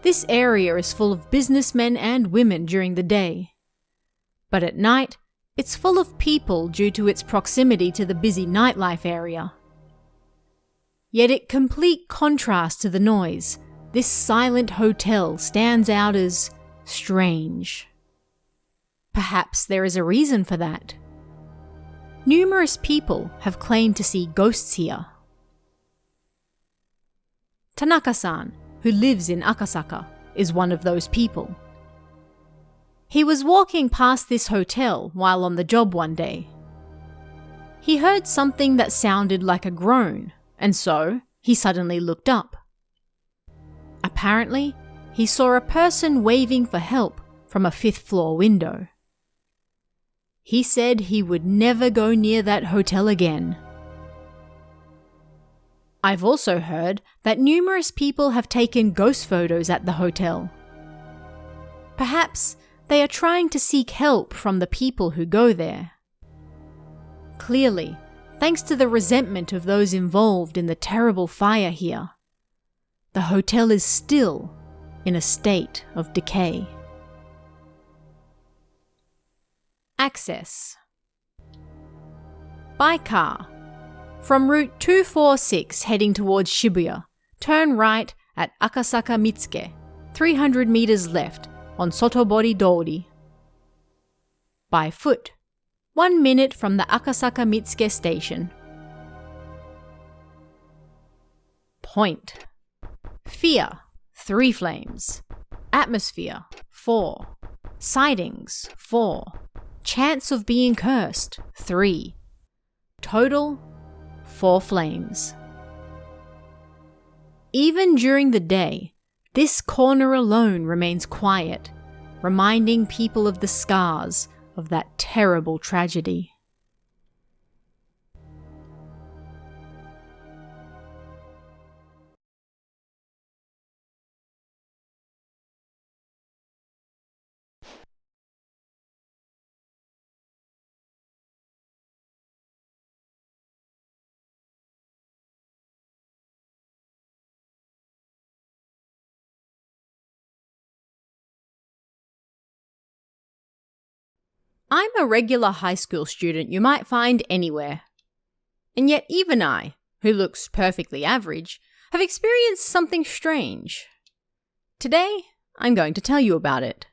This area is full of businessmen and women during the day, but at night, it's full of people due to its proximity to the busy nightlife area. Yet in complete contrast to the noise, this silent hotel stands out as strange. Perhaps there is a reason for that. Numerous people have claimed to see ghosts here. Tanaka-san, who lives in Akasaka, is one of those people. He was walking past this hotel while on the job one day. He heard something that sounded like a groan, and so he suddenly looked up. Apparently, he saw a person waving for help from a 5th floor window. He said he would never go near that hotel again. I've also heard that numerous people have taken ghost photos at the hotel. Perhaps they are trying to seek help from the people who go there. Clearly, thanks to the resentment of those involved in the terrible fire here, the hotel is still in a state of decay. Access. By car. From Route 246 heading towards Shibuya, turn right at Akasaka Mitsuke, 300 meters left on Sotobori Dori. By foot. 1 minute from the Akasaka Mitsuke station. Point. Fear, 3 flames. Atmosphere, 4. Sightings, 4. Chance of being cursed, 3. Total, 4 flames. Even during the day, this corner alone remains quiet, reminding people of the scars of that terrible tragedy. I'm a regular high school student you might find anywhere. And yet even I, who looks perfectly average, have experienced something strange. Today, I'm going to tell you about it.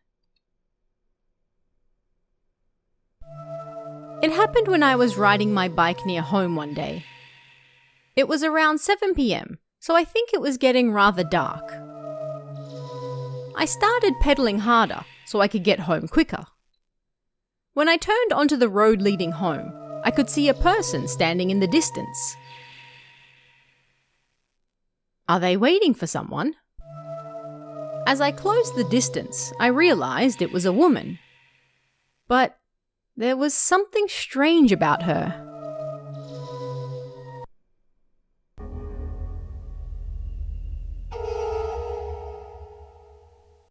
It happened when I was riding my bike near home one day. It was around 7 p.m, so I think it was getting rather dark. I started pedaling harder so I could get home quicker. When I turned onto the road leading home, I could see a person standing in the distance. Are they waiting for someone? As I closed the distance, I realized it was a woman. But there was something strange about her.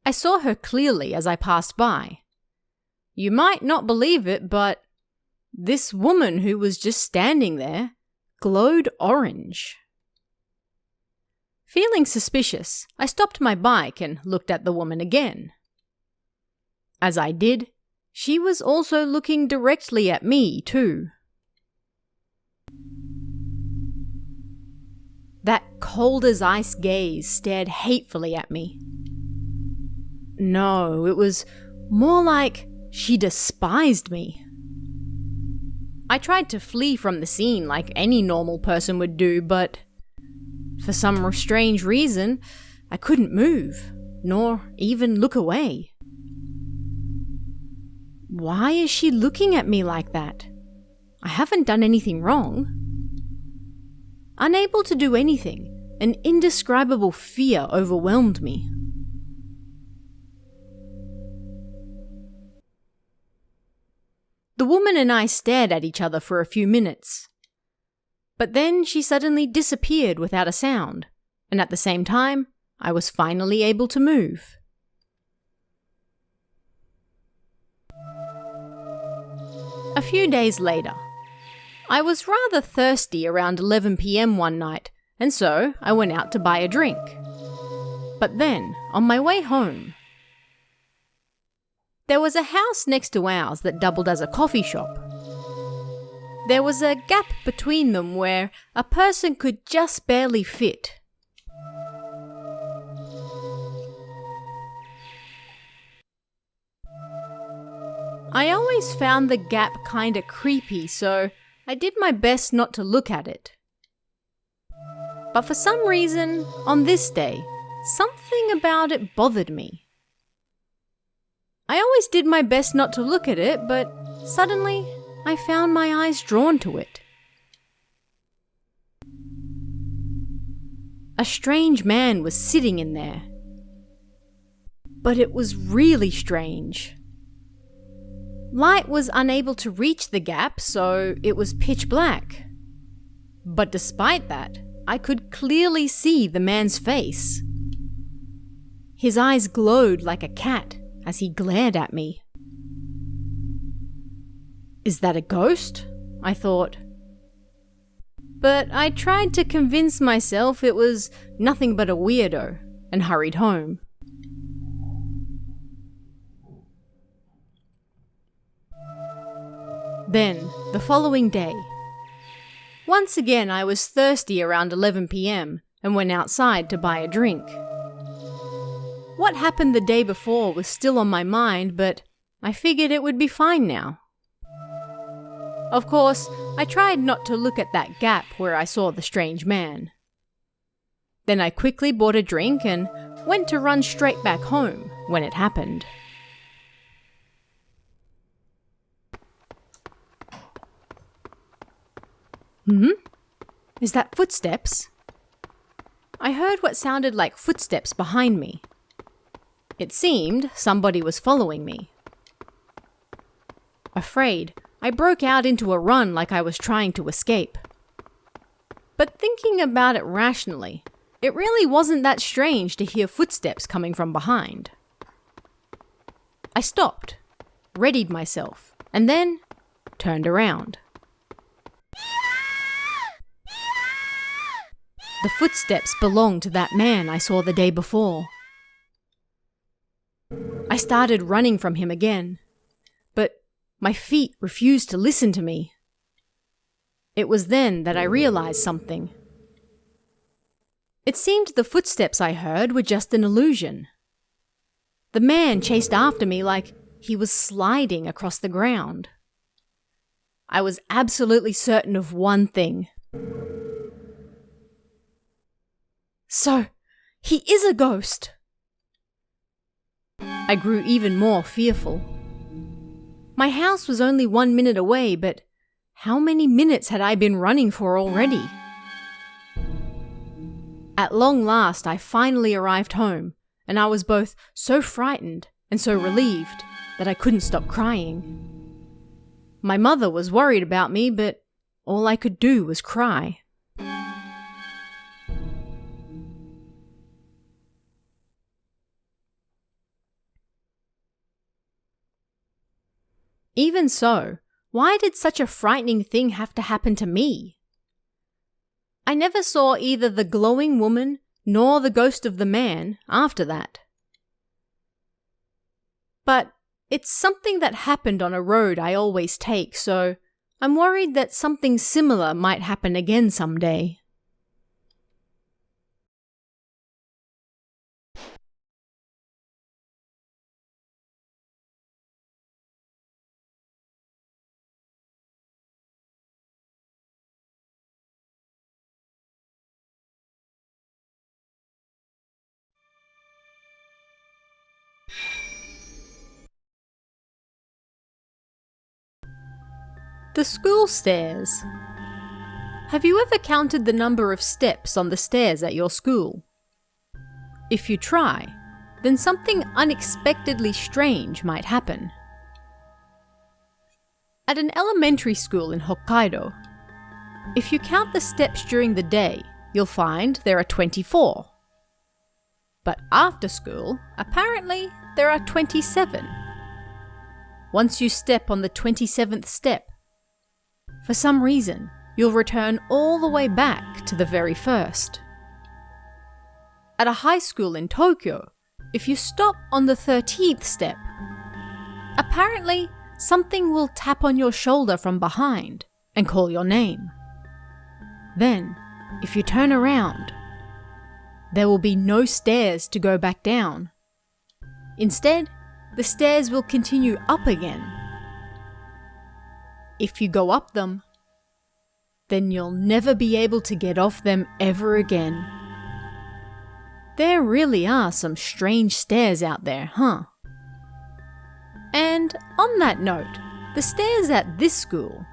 I saw her clearly as I passed by. You might not believe it, but this woman who was just standing there glowed orange. Feeling suspicious, I stopped my bike and looked at the woman again. As I did, she was also looking directly at me too. That cold-as-ice gaze stared hatefully at me. No, it was more like she despised me. I tried to flee from the scene like any normal person would do, but for some strange reason, I couldn't move, nor even look away. Why is she looking at me like that? I haven't done anything wrong. Unable to do anything, an indescribable fear overwhelmed me. The woman and I stared at each other for a few minutes. But then she suddenly disappeared without a sound, and at the same time, I was finally able to move. A few days later, I was rather thirsty around 11 p.m. one night, and so I went out to buy a drink. But then, on my way home, there was a house next to ours that doubled as a coffee shop. There was a gap between them where a person could just barely fit. I always found the gap kinda creepy, so I did my best not to look at it. But for some reason, on this day, something about it bothered me. I always did my best not to look at it, but suddenly I found my eyes drawn to it. A strange man was sitting in there. But it was really strange. Light was unable to reach the gap, so it was pitch black. But despite that, I could clearly see the man's face. His eyes glowed like a cat as he glared at me. Is that a ghost? I thought. But I tried to convince myself it was nothing but a weirdo and hurried home. Then, the following day, once again I was thirsty around 11 p.m. and went outside to buy a drink. What happened the day before was still on my mind, but I figured it would be fine now. Of course, I tried not to look at that gap where I saw the strange man. Then I quickly bought a drink and went to run straight back home when it happened. Is that footsteps? I heard what sounded like footsteps behind me. It seemed somebody was following me. Afraid, I broke out into a run like I was trying to escape. But thinking about it rationally, it really wasn't that strange to hear footsteps coming from behind. I stopped, readied myself, and then turned around. The footsteps belonged to that man I saw the day before. I started running from him again, but my feet refused to listen to me. It was then that I realized something. It seemed the footsteps I heard were just an illusion. The man chased after me like he was sliding across the ground. I was absolutely certain of one thing. So, he is a ghost! I grew even more fearful. My house was only 1 minute away, but how many minutes had I been running for already? At long last, I finally arrived home, and I was both so frightened and so relieved that I couldn't stop crying. My mother was worried about me, but all I could do was cry. Even so, why did such a frightening thing have to happen to me? I never saw either the glowing woman nor the ghost of the man after that. But it's something that happened on a road I always take, so I'm worried that something similar might happen again someday. The school stairs. Have you ever counted the number of steps on the stairs at your school? If you try, then something unexpectedly strange might happen. At an elementary school in Hokkaido, if you count the steps during the day, you'll find there are 24. But after school, apparently, there are 27. Once you step on the 27th step, for some reason, you'll return all the way back to the very first. At a high school in Tokyo, if you stop on the 13th step, apparently something will tap on your shoulder from behind and call your name. Then, if you turn around, there will be no stairs to go back down. Instead, the stairs will continue up again. If you go up them, then you'll never be able to get off them ever again. There really are some strange stairs out there, huh? And on that note, the stairs at this school,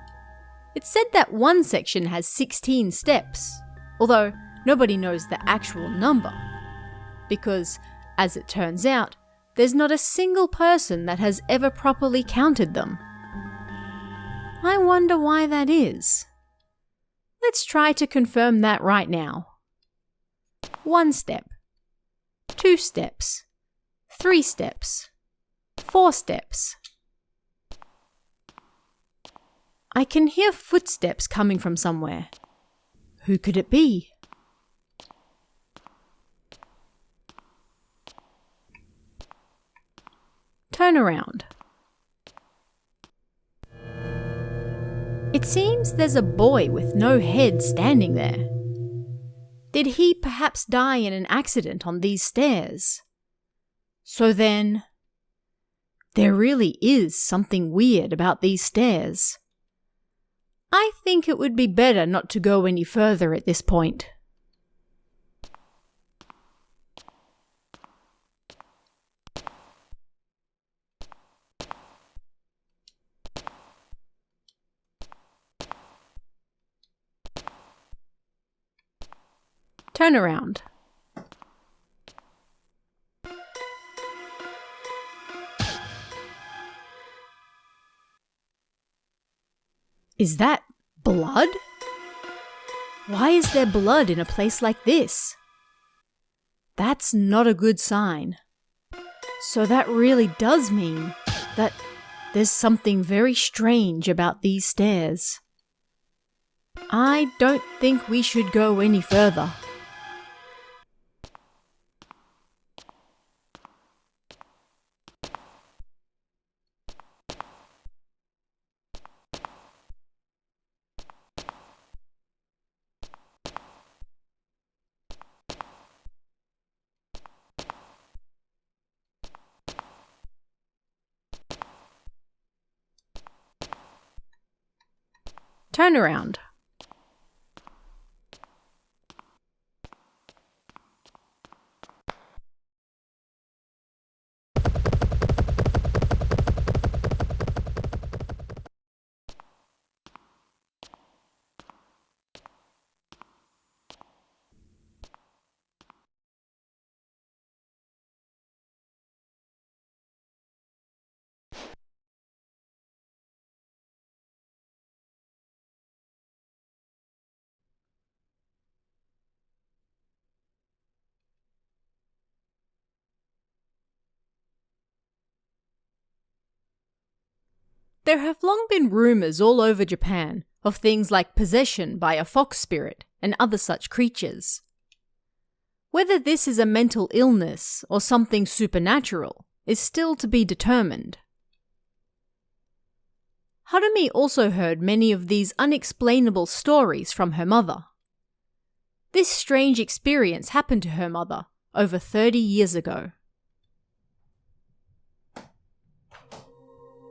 it's said that one section has 16 steps, although nobody knows the actual number, because, as it turns out, there's not a single person that has ever properly counted them. I wonder why that is. Let's try to confirm that right now. 1 step, 2 steps, 3 steps, 4 steps. I can hear footsteps coming from somewhere. Who could it be? Turn around. It seems there's a boy with no head standing there. Did he perhaps die in an accident on these stairs? So then, there really is something weird about these stairs. I think it would be better not to go any further at this point. Turn around. Is that blood? Why is there blood in a place like this? That's not a good sign. So that really does mean that there's something very strange about these stairs. I don't think we should go any further. Turn around. There have long been rumours all over Japan of things like possession by a fox spirit and other such creatures. Whether this is a mental illness or something supernatural is still to be determined. Harumi also heard many of these unexplainable stories from her mother. This strange experience happened to her mother over 30 years ago.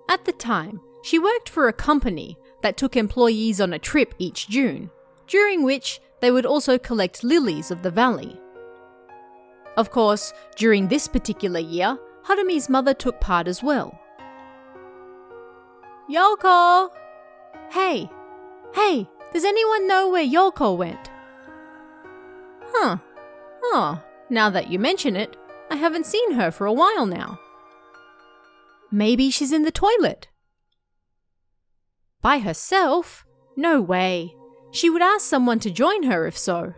At the time, she worked for a company that took employees on a trip each June, during which they would also collect lilies of the valley. Of course, during this particular year, Harumi's mother took part as well. Yoko! Hey, does anyone know where Yoko went? Huh. Oh, now that you mention it, I haven't seen her for a while now. Maybe she's in the toilet. By herself? No way. She would ask someone to join her if so.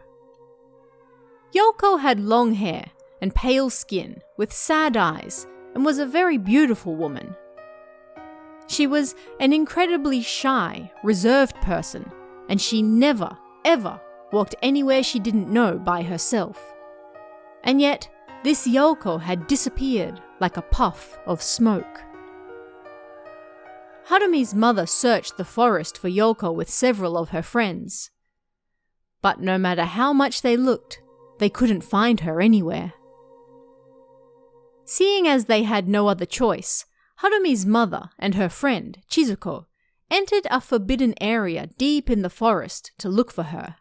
Yoko had long hair and pale skin with sad eyes and was a very beautiful woman. She was an incredibly shy, reserved person, and she never, ever walked anywhere she didn't know by herself. And yet, this Yoko had disappeared like a puff of smoke. Harumi's mother searched the forest for Yoko with several of her friends. But no matter how much they looked, they couldn't find her anywhere. Seeing as they had no other choice, Harumi's mother and her friend, Chizuko, entered a forbidden area deep in the forest to look for her.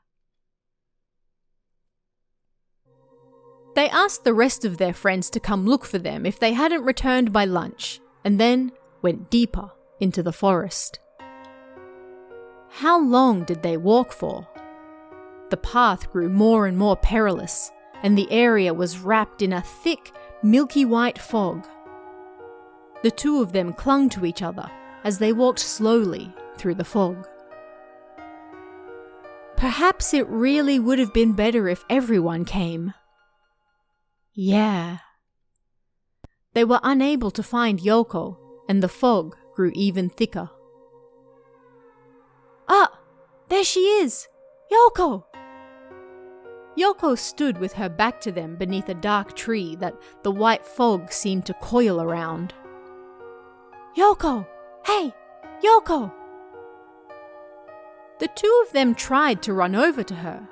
They asked the rest of their friends to come look for them if they hadn't returned by lunch, and then went deeper into the forest. How long did they walk for? The path grew more and more perilous, and the area was wrapped in a thick, milky white fog. The two of them clung to each other as they walked slowly through the fog. Perhaps it really would have been better if everyone came. Yeah. They were unable to find Yoko, and the fog grew even thicker. Ah! There she is! Yoko! Yoko stood with her back to them beneath a dark tree that the white fog seemed to coil around. Yoko! Hey! Yoko! The two of them tried to run over to her.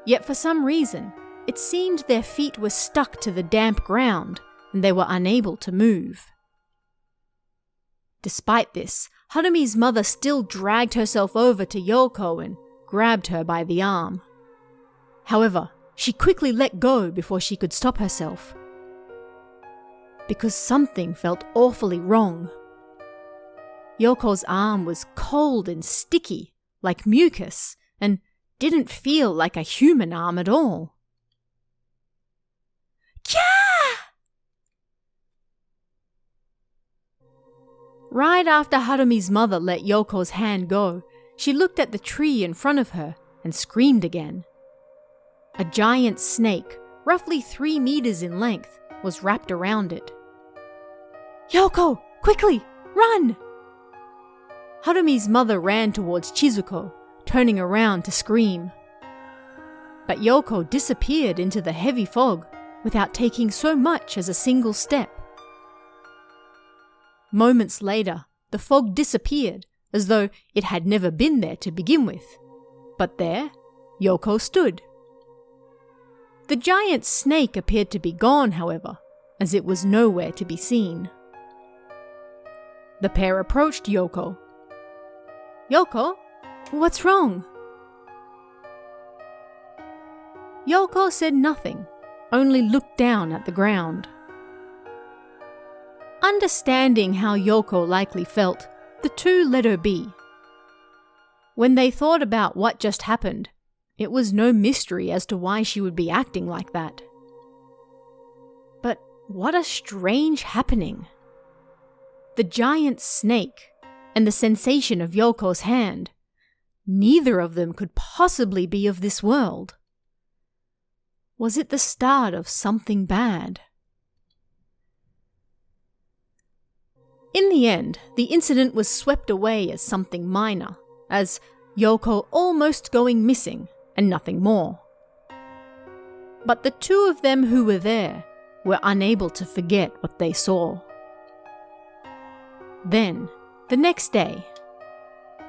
Yet for some reason, it seemed their feet were stuck to the damp ground and they were unable to move. Despite this, Harumi's mother still dragged herself over to Yoko and grabbed her by the arm. However, she quickly let go before she could stop herself. Because something felt awfully wrong. Yoko's arm was cold and sticky, like mucus, and didn't feel like a human arm at all. Kya! Right after Harumi's mother let Yoko's hand go, she looked at the tree in front of her and screamed again. A giant snake, roughly 3 meters in length, was wrapped around it. Yoko, quickly, run! Harumi's mother ran towards Chizuko, turning around to scream. But Yoko disappeared into the heavy fog without taking so much as a single step. Moments later, the fog disappeared as though it had never been there to begin with. But there, Yoko stood. The giant snake appeared to be gone, however, as it was nowhere to be seen. The pair approached Yoko. Yoko, what's wrong? Yoko said nothing, only looked down at the ground. Understanding how Yoko likely felt, the two let her be. When they thought about what just happened, it was no mystery as to why she would be acting like that. But what a strange happening. The giant snake and the sensation of Yoko's hand, neither of them could possibly be of this world. Was it the start of something bad? In the end, the incident was swept away as something minor, as Yoko almost going missing and nothing more. But the two of them who were there were unable to forget what they saw. Then, the next day,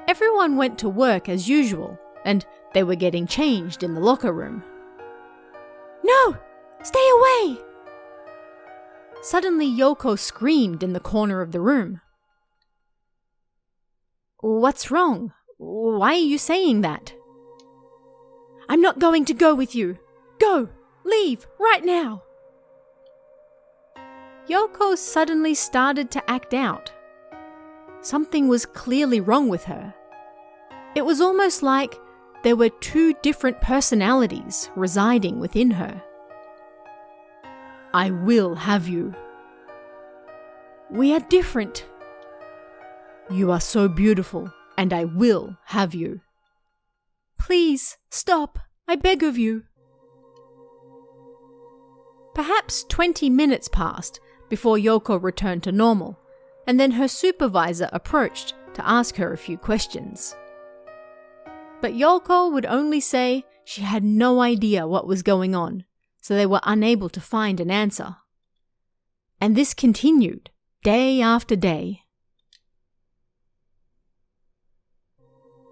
everyone went to work as usual, and they were getting changed in the locker room. No! Stay away! Suddenly Yoko screamed in the corner of the room. What's wrong? Why are you saying that? I'm not going to go with you. Go! Leave! Right now! Yoko suddenly started to act out. Something was clearly wrong with her. It was almost like there were two different personalities residing within her. I will have you. We are different. You are so beautiful, and I will have you. Please, stop, I beg of you. Perhaps 20 minutes passed before Yoko returned to normal, and then her supervisor approached to ask her a few questions. But Yoko would only say she had no idea what was going on, so they were unable to find an answer. And this continued day after day.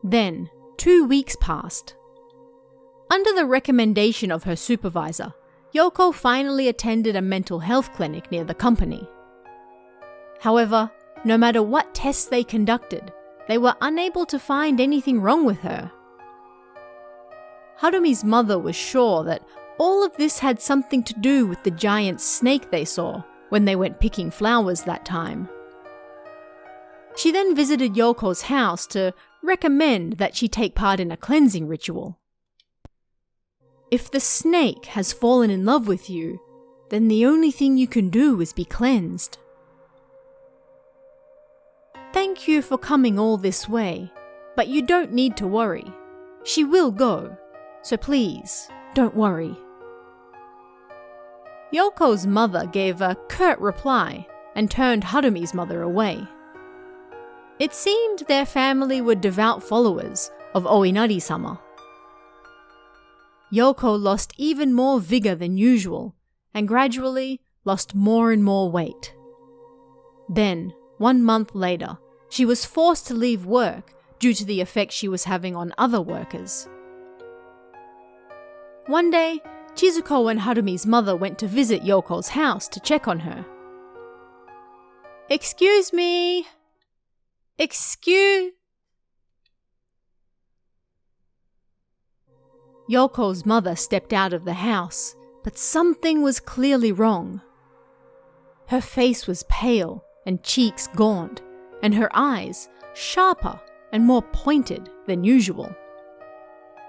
Then, 2 weeks passed. Under the recommendation of her supervisor, Yoko finally attended a mental health clinic near the company. However, no matter what tests they conducted, they were unable to find anything wrong with her. Harumi's mother was sure that all of this had something to do with the giant snake they saw when they went picking flowers that time. She then visited Yoko's house to recommend that she take part in a cleansing ritual. If the snake has fallen in love with you, then the only thing you can do is be cleansed. Thank you for coming all this way, but you don't need to worry. She will go, so please, don't worry. Yoko's mother gave a curt reply and turned Harumi's mother away. It seemed their family were devout followers of Oinari-sama. Yoko lost even more vigor than usual and gradually lost more and more weight. Then, 1 month later, she was forced to leave work due to the effect she was having on other workers. One day, Chizuko and Harumi's mother went to visit Yoko's house to check on her. "Excuse me? Yoko's mother stepped out of the house, but something was clearly wrong. Her face was pale and cheeks gaunt, and her eyes sharper and more pointed than usual.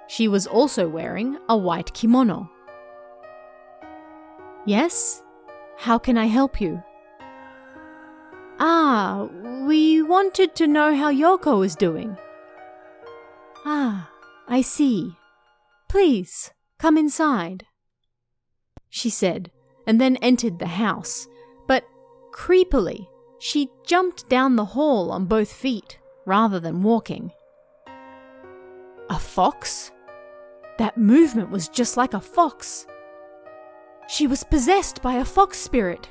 She was also wearing a white kimono. "Yes? How can I help you?" We wanted to know how Yoko is doing." I see. Please, come inside," she said, and then entered the house, but creepily, she jumped down the hall on both feet rather than walking. A fox? That movement was just like a fox. She was possessed by a fox spirit.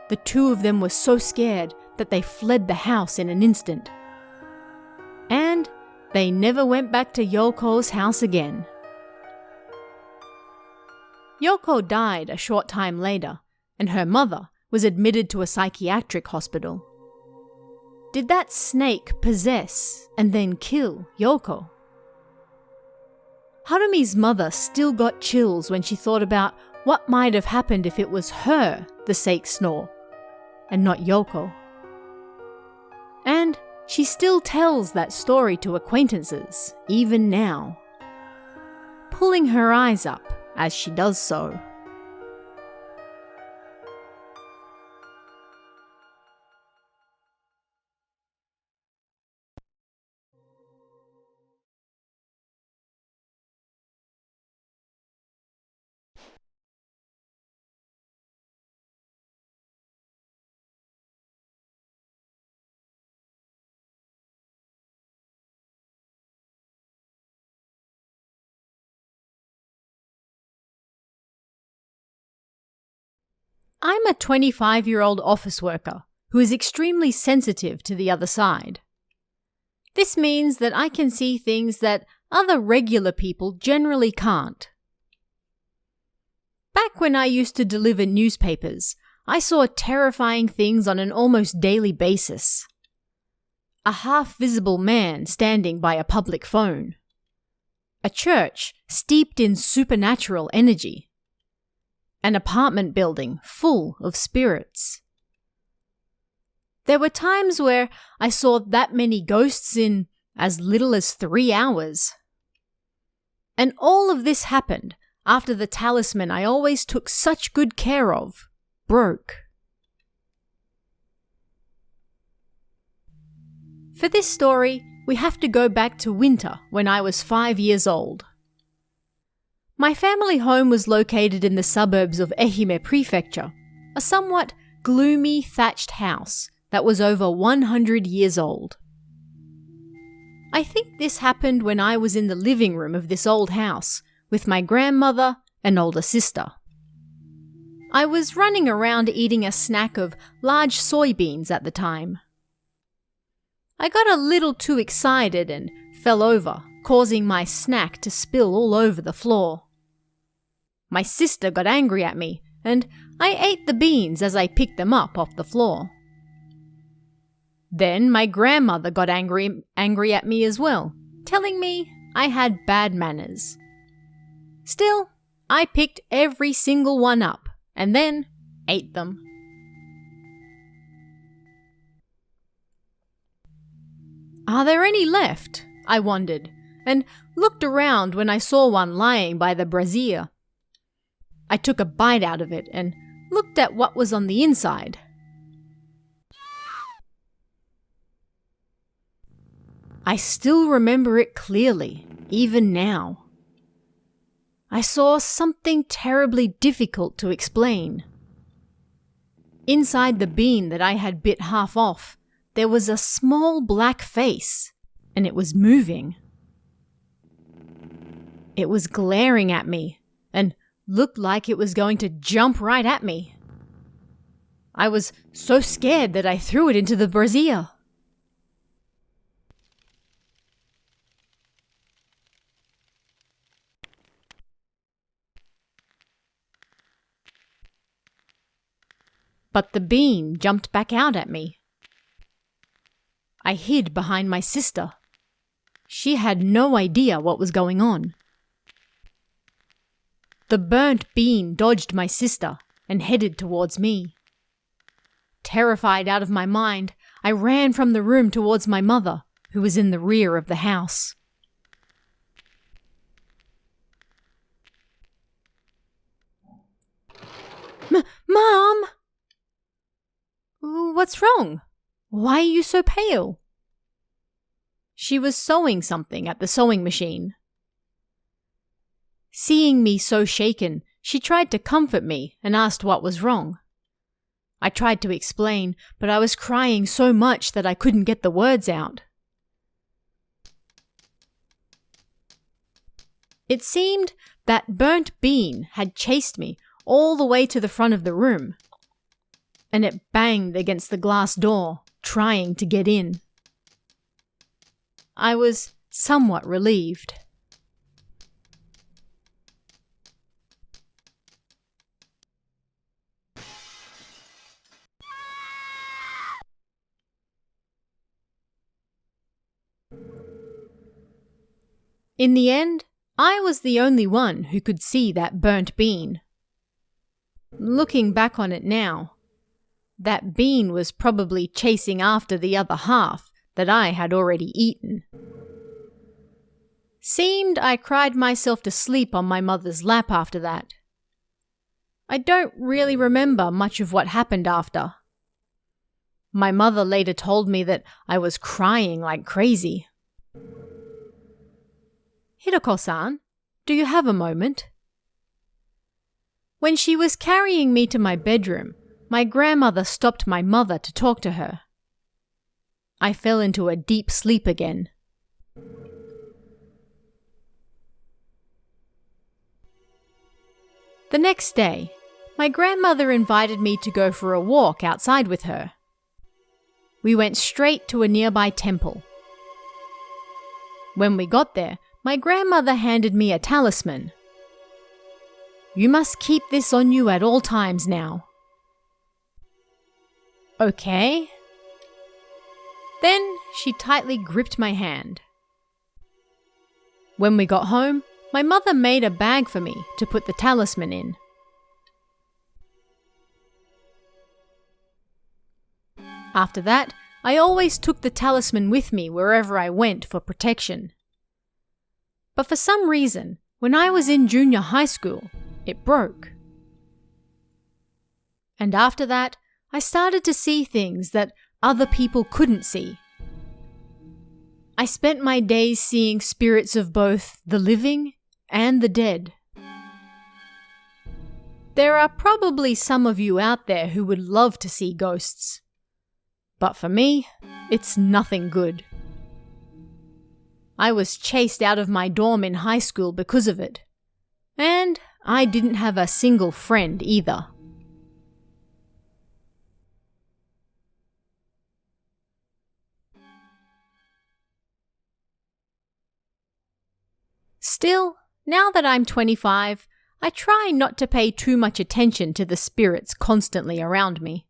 The two of them were so scared that they fled the house in an instant. And they never went back to Yoko's house again. Yoko died a short time later, and her mother was admitted to a psychiatric hospital. Did that snake possess and then kill Yoko? Harumi's mother still got chills when she thought about what might have happened if it was her the snake snore, and not Yoko. And she still tells that story to acquaintances, even now, pulling her eyes up as she does so. I'm a 25-year-old office worker who is extremely sensitive to the other side. This means that I can see things that other regular people generally can't. Back when I used to deliver newspapers, I saw terrifying things on an almost daily basis. A half-visible man standing by a public phone. A church steeped in supernatural energy. An apartment building full of spirits. There were times where I saw that many ghosts in as little as 3 hours. And all of this happened after the talisman I always took such good care of broke. For this story, we have to go back to winter when I was 5 years old. My family home was located in the suburbs of Ehime Prefecture, a somewhat gloomy thatched house that was over 100 years old. I think this happened when I was in the living room of this old house with my grandmother and older sister. I was running around eating a snack of large soybeans at the time. I got a little too excited and fell over, causing my snack to spill all over the floor. My sister got angry at me, and I ate the beans as I picked them up off the floor. Then my grandmother got angry at me as well, telling me I had bad manners. Still, I picked every single one up and then ate them. Are there any left? I wondered, and looked around when I saw one lying by the brazier. I took a bite out of it and looked at what was on the inside. I still remember it clearly, even now. I saw something terribly difficult to explain. Inside the bean that I had bit half off, there was a small black face, and it was moving. It was glaring at me, and looked like it was going to jump right at me. I was so scared that I threw it into the brazier. But the bean jumped back out at me. I hid behind my sister. She had no idea what was going on. The burnt bean dodged my sister and headed towards me. Terrified out of my mind, I ran from the room towards my mother, who was in the rear of the house. Mom! What's wrong? Why are you so pale? She was sewing something at the sewing machine. Seeing me so shaken, she tried to comfort me and asked what was wrong. I tried to explain, but I was crying so much that I couldn't get the words out. It seemed that burnt bean had chased me all the way to the front of the room, and it banged against the glass door, trying to get in. I was somewhat relieved. In the end, I was the only one who could see that burnt bean. Looking back on it now, that bean was probably chasing after the other half that I had already eaten. Seemed I cried myself to sleep on my mother's lap after that. I don't really remember much of what happened after. My mother later told me that I was crying like crazy. Hiroko-san, do you have a moment? When she was carrying me to my bedroom, my grandmother stopped my mother to talk to her. I fell into a deep sleep again. The next day, my grandmother invited me to go for a walk outside with her. We went straight to a nearby temple. When we got there, my grandmother handed me a talisman. You must keep this on you at all times now. Okay. Then she tightly gripped my hand. When we got home, my mother made a bag for me to put the talisman in. After that, I always took the talisman with me wherever I went for protection. But for some reason, when I was in junior high school, it broke. And after that, I started to see things that other people couldn't see. I spent my days seeing spirits of both the living and the dead. There are probably some of you out there who would love to see ghosts. But for me, it's nothing good. I was chased out of my dorm in high school because of it. And I didn't have a single friend either. Still, now that I'm 25, I try not to pay too much attention to the spirits constantly around me.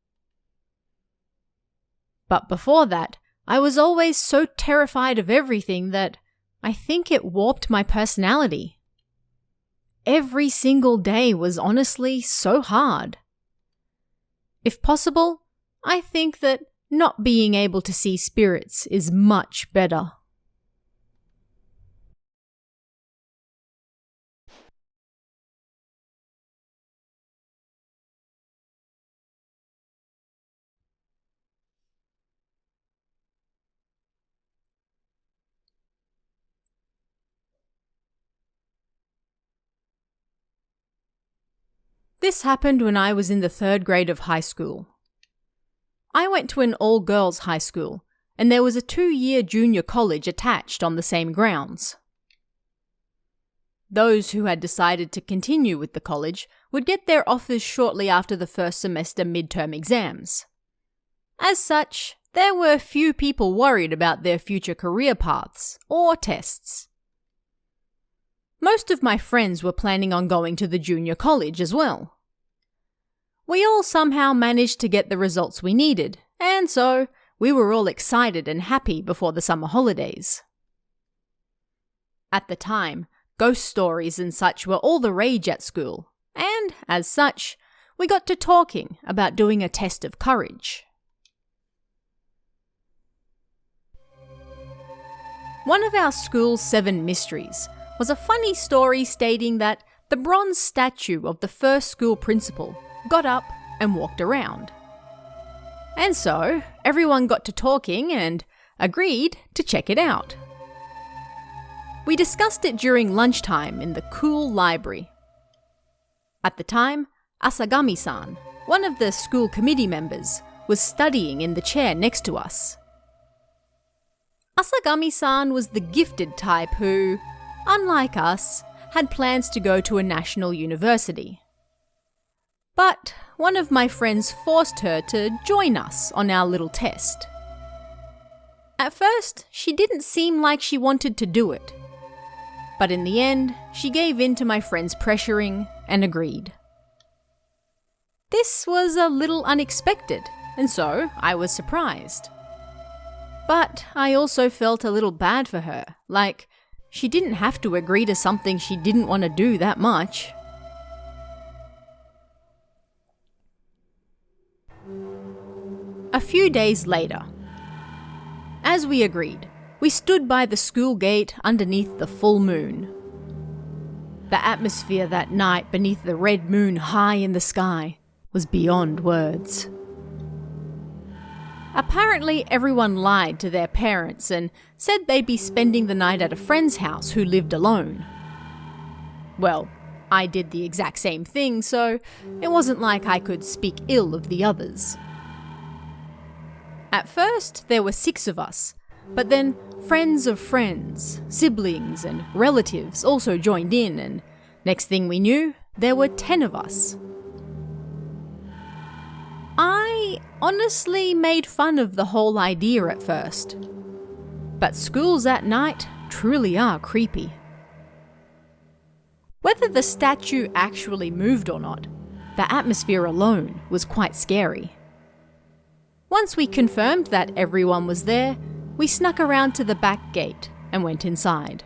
But before that, I was always so terrified of everything that I think it warped my personality. Every single day was honestly so hard. If possible, I think that not being able to see spirits is much better. This happened when I was in the 3rd grade of high school. I went to an all-girls high school, and there was a 2-year junior college attached on the same grounds. Those who had decided to continue with the college would get their offers shortly after the first semester midterm exams. As such, there were few people worried about their future career paths or tests. Most of my friends were planning on going to the junior college as well. We all somehow managed to get the results we needed, and so we were all excited and happy before the summer holidays. At the time, ghost stories and such were all the rage at school, and, as such, we got to talking about doing a test of courage. One of our school's 7 mysteries was a funny story stating that the bronze statue of the first school principal got up and walked around. And so, everyone got to talking and agreed to check it out. We discussed it during lunchtime in the cool library. At the time, Asagami-san, one of the school committee members, was studying in the chair next to us. Asagami-san was the gifted type who, unlike us, had plans to go to a national university. But one of my friends forced her to join us on our little test. At first, she didn't seem like she wanted to do it. But in the end, she gave in to my friend's pressuring and agreed. This was a little unexpected, and so I was surprised. But I also felt a little bad for her, like she didn't have to agree to something she didn't want to do that much. A few days later, as we agreed, we stood by the school gate underneath the full moon. The atmosphere that night beneath the red moon high in the sky was beyond words. Apparently everyone lied to their parents and said they'd be spending the night at a friend's house who lived alone. Well, I did the exact same thing, so it wasn't like I could speak ill of the others. At first, there were 6 of us, but then friends of friends, siblings and relatives also joined in, and next thing we knew, there were 10 of us. I honestly made fun of the whole idea at first, but schools at night truly are creepy. Whether the statue actually moved or not, the atmosphere alone was quite scary. Once we confirmed that everyone was there, we snuck around to the back gate and went inside.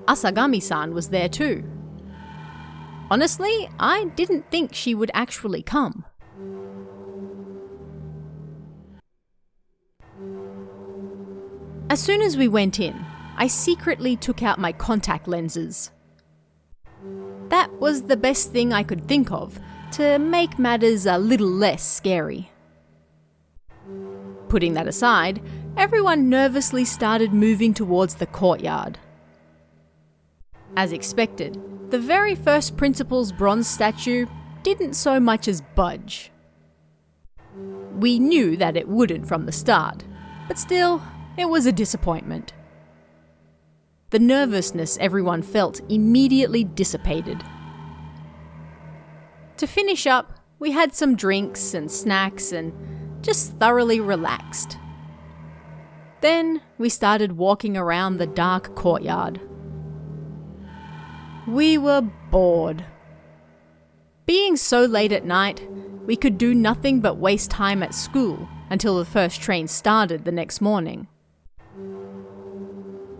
Asagami-san was there too. Honestly, I didn't think she would actually come. As soon as we went in, I secretly took out my contact lenses. That was the best thing I could think of to make matters a little less scary. Putting that aside, everyone nervously started moving towards the courtyard. As expected, the very first principal's bronze statue didn't so much as budge. We knew that it wouldn't from the start, but still, it was a disappointment. The nervousness everyone felt immediately dissipated. To finish up, we had some drinks and snacks and just thoroughly relaxed. Then we started walking around the dark courtyard. We were bored. Being so late at night, we could do nothing but waste time at school until the first train started the next morning.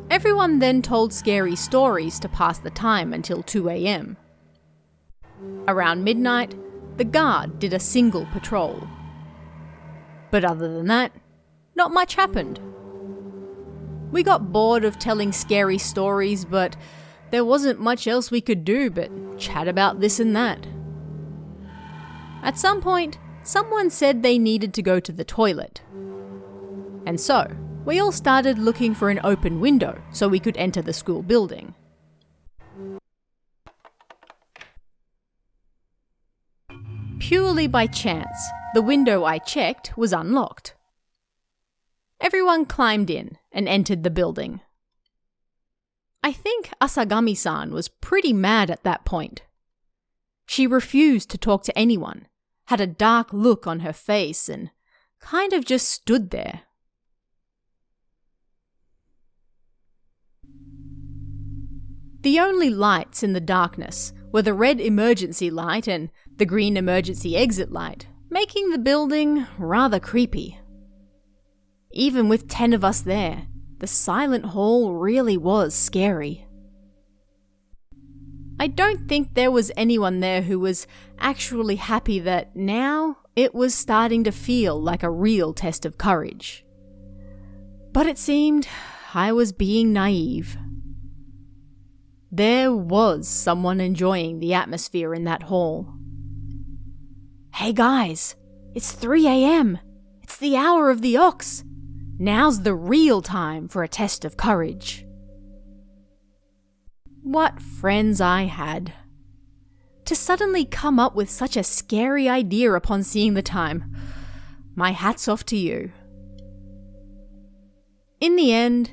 Everyone then told scary stories to pass the time until 2 a.m. Around midnight, the guard did a single patrol. But other than that, not much happened. We got bored of telling scary stories, but there wasn't much else we could do but chat about this and that. At some point, someone said they needed to go to the toilet. And so, we all started looking for an open window so we could enter the school building. Purely by chance, the window I checked was unlocked. Everyone climbed in and entered the building. I think Asagami-san was pretty mad at that point. She refused to talk to anyone, had a dark look on her face, and kind of just stood there. The only lights in the darkness were the red emergency light and the green emergency exit light, making the building rather creepy. Even with 10 of us there, the silent hall really was scary. I don't think there was anyone there who was actually happy that now it was starting to feel like a real test of courage. But it seemed I was being naive. There was someone enjoying the atmosphere in that hall. "Hey guys, it's 3 a.m. It's the hour of the ox. Now's the real time for a test of courage." What friends I had. To suddenly come up with such a scary idea upon seeing the time, my hat's off to you. In the end,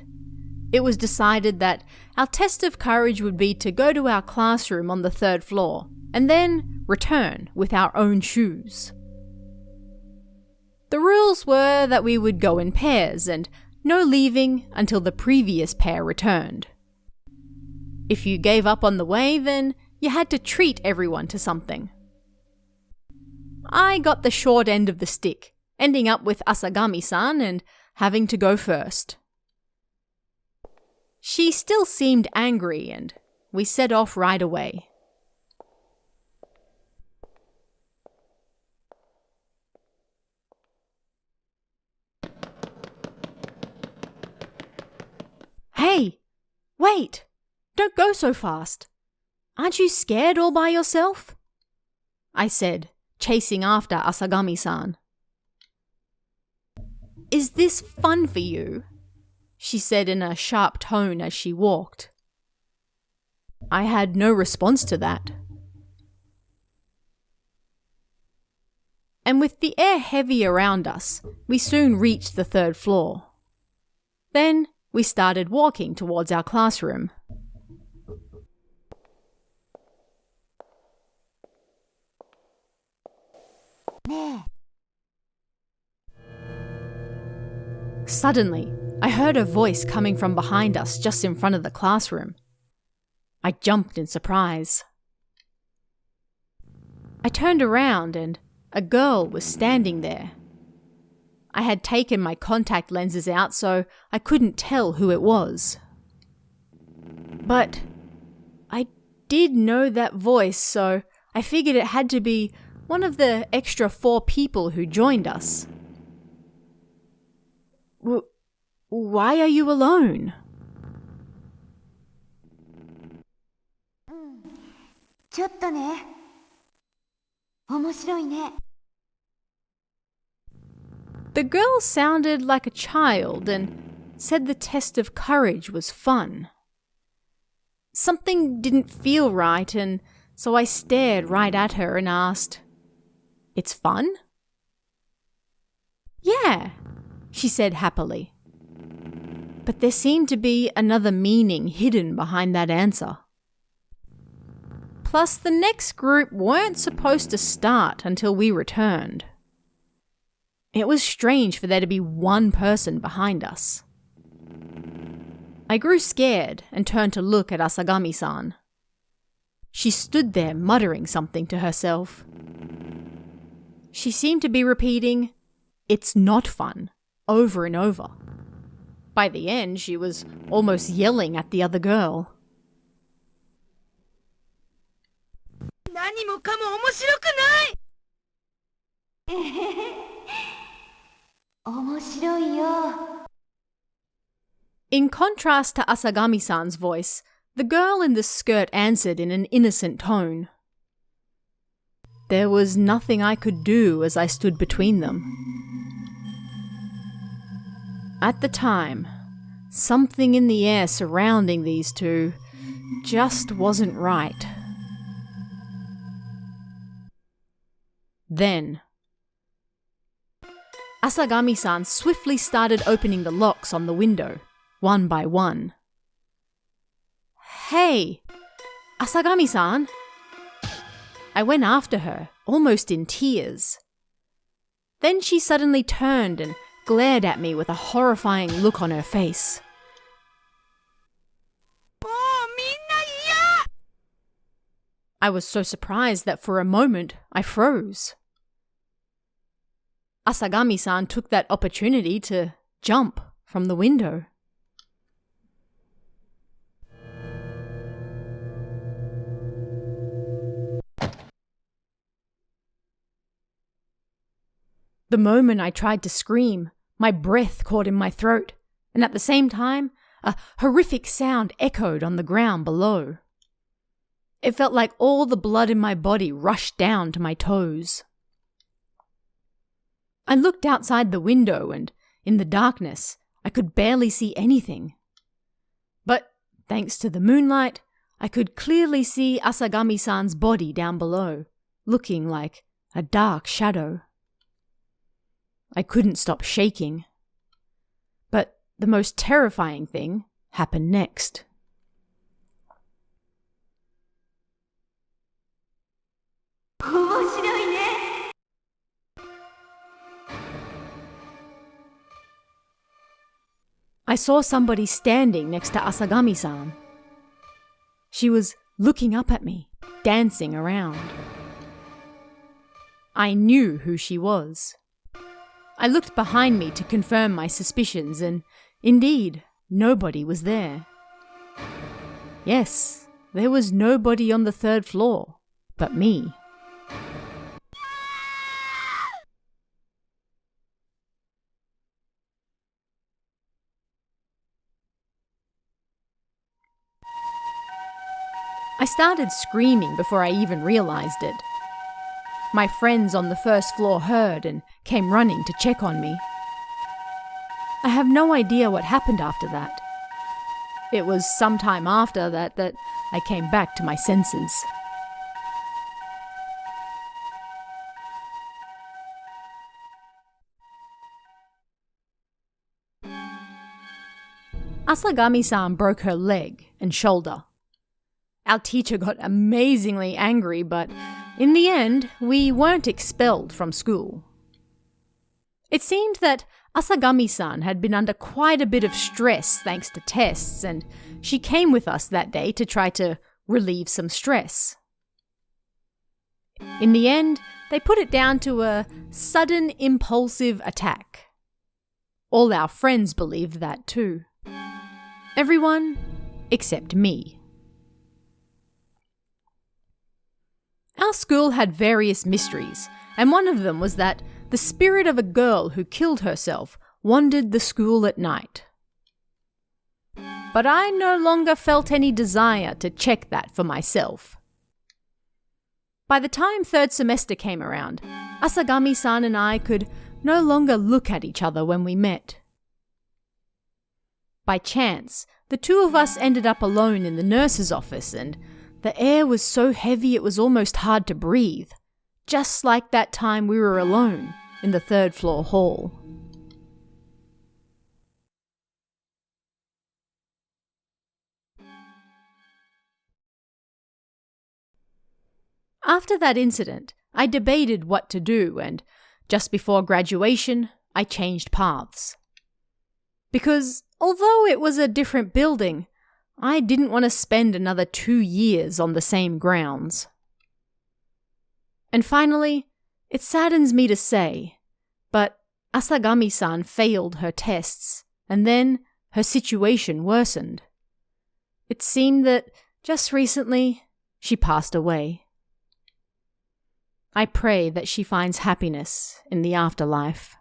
it was decided that our test of courage would be to go to our classroom on the 3rd floor and then return with our own shoes. The rules were that we would go in pairs and no leaving until the previous pair returned. If you gave up on the way, then you had to treat everyone to something. I got the short end of the stick, ending up with Asagami-san and having to go first. She still seemed angry and we set off right away. "Hey! Wait! Don't go so fast. Aren't you scared all by yourself?" I said, chasing after Asagami-san. "Is this fun for you?" she said in a sharp tone as she walked. I had no response to that. And with the air heavy around us, we soon reached the 3rd floor. Then we started walking towards our classroom. Suddenly, I heard a voice coming from behind us just in front of the classroom. I jumped in surprise. I turned around and a girl was standing there. I had taken my contact lenses out so I couldn't tell who it was. But I did know that voice, so I figured it had to be one of the extra 4 people who joined us. Why are you alone? The girl sounded like a child and said the test of courage was fun. something didn't feel right, and so I stared right at her and asked, "It's fun?" "Yeah," she said happily. But there seemed to be another meaning hidden behind that answer. Plus, the next group weren't supposed to start until we returned. It was strange for there to be one person behind us. I grew scared and turned to look at Asagami-san. She stood there muttering something to herself. She seemed to be repeating, "It's not fun," over and over. By the end, she was almost yelling at the other girl. 何もかも面白くない。面白いよ。 In contrast to Asagami-san's voice, the girl in the skirt answered in an innocent tone. There was nothing I could do as I stood between them. At the time, something in the air surrounding these two just wasn't right. Then, Asagami-san swiftly started opening the locks on the window, one by one. "Hey, Asagami-san!" I went after her, almost in tears. Then she suddenly turned and glared at me with a horrifying look on her face. もうみんな嫌。 I was so surprised that for a moment I froze. Asagami-san took that opportunity to jump from the window. The moment I tried to scream, my breath caught in my throat, and at the same time, a horrific sound echoed on the ground below. It felt like all the blood in my body rushed down to my toes. I looked outside the window and, in the darkness, I could barely see anything. But, thanks to the moonlight, I could clearly see Asagami-san's body down below, looking like a dark shadow. I couldn't stop shaking. But the most terrifying thing happened next. I saw somebody standing next to Asagami-san. She was looking up at me, dancing around. I knew who she was. I looked behind me to confirm my suspicions, and indeed, nobody was there. Yes, there was nobody on the third floor but me. I started screaming before I even realized it. My friends on the first floor heard and came running to check on me. I have no idea what happened after that. It was some time after that I came back to my senses. Asagami-san broke her leg and shoulder. Our teacher got amazingly angry, but in the end, we weren't expelled from school. It seemed that Asagami-san had been under quite a bit of stress thanks to tests, and she came with us that day to try to relieve some stress. In the end, they put it down to a sudden impulsive attack. All our friends believed that too. Everyone except me. Our school had various mysteries, and one of them was that the spirit of a girl who killed herself wandered the school at night. But I no longer felt any desire to check that for myself. By the time third semester came around, Asagami-san and I could no longer look at each other when we met. By chance, the two of us ended up alone in the nurse's office, and the air was so heavy it was almost hard to breathe, just like that time we were alone in the third-floor hall. After that incident, I debated what to do, and just before graduation, I changed paths. Because although it was a different building, I didn't want to spend another 2 years on the same grounds. And finally, it saddens me to say, but Asagami-san failed her tests, and then her situation worsened. It seemed that just recently, she passed away. I pray that she finds happiness in the afterlife.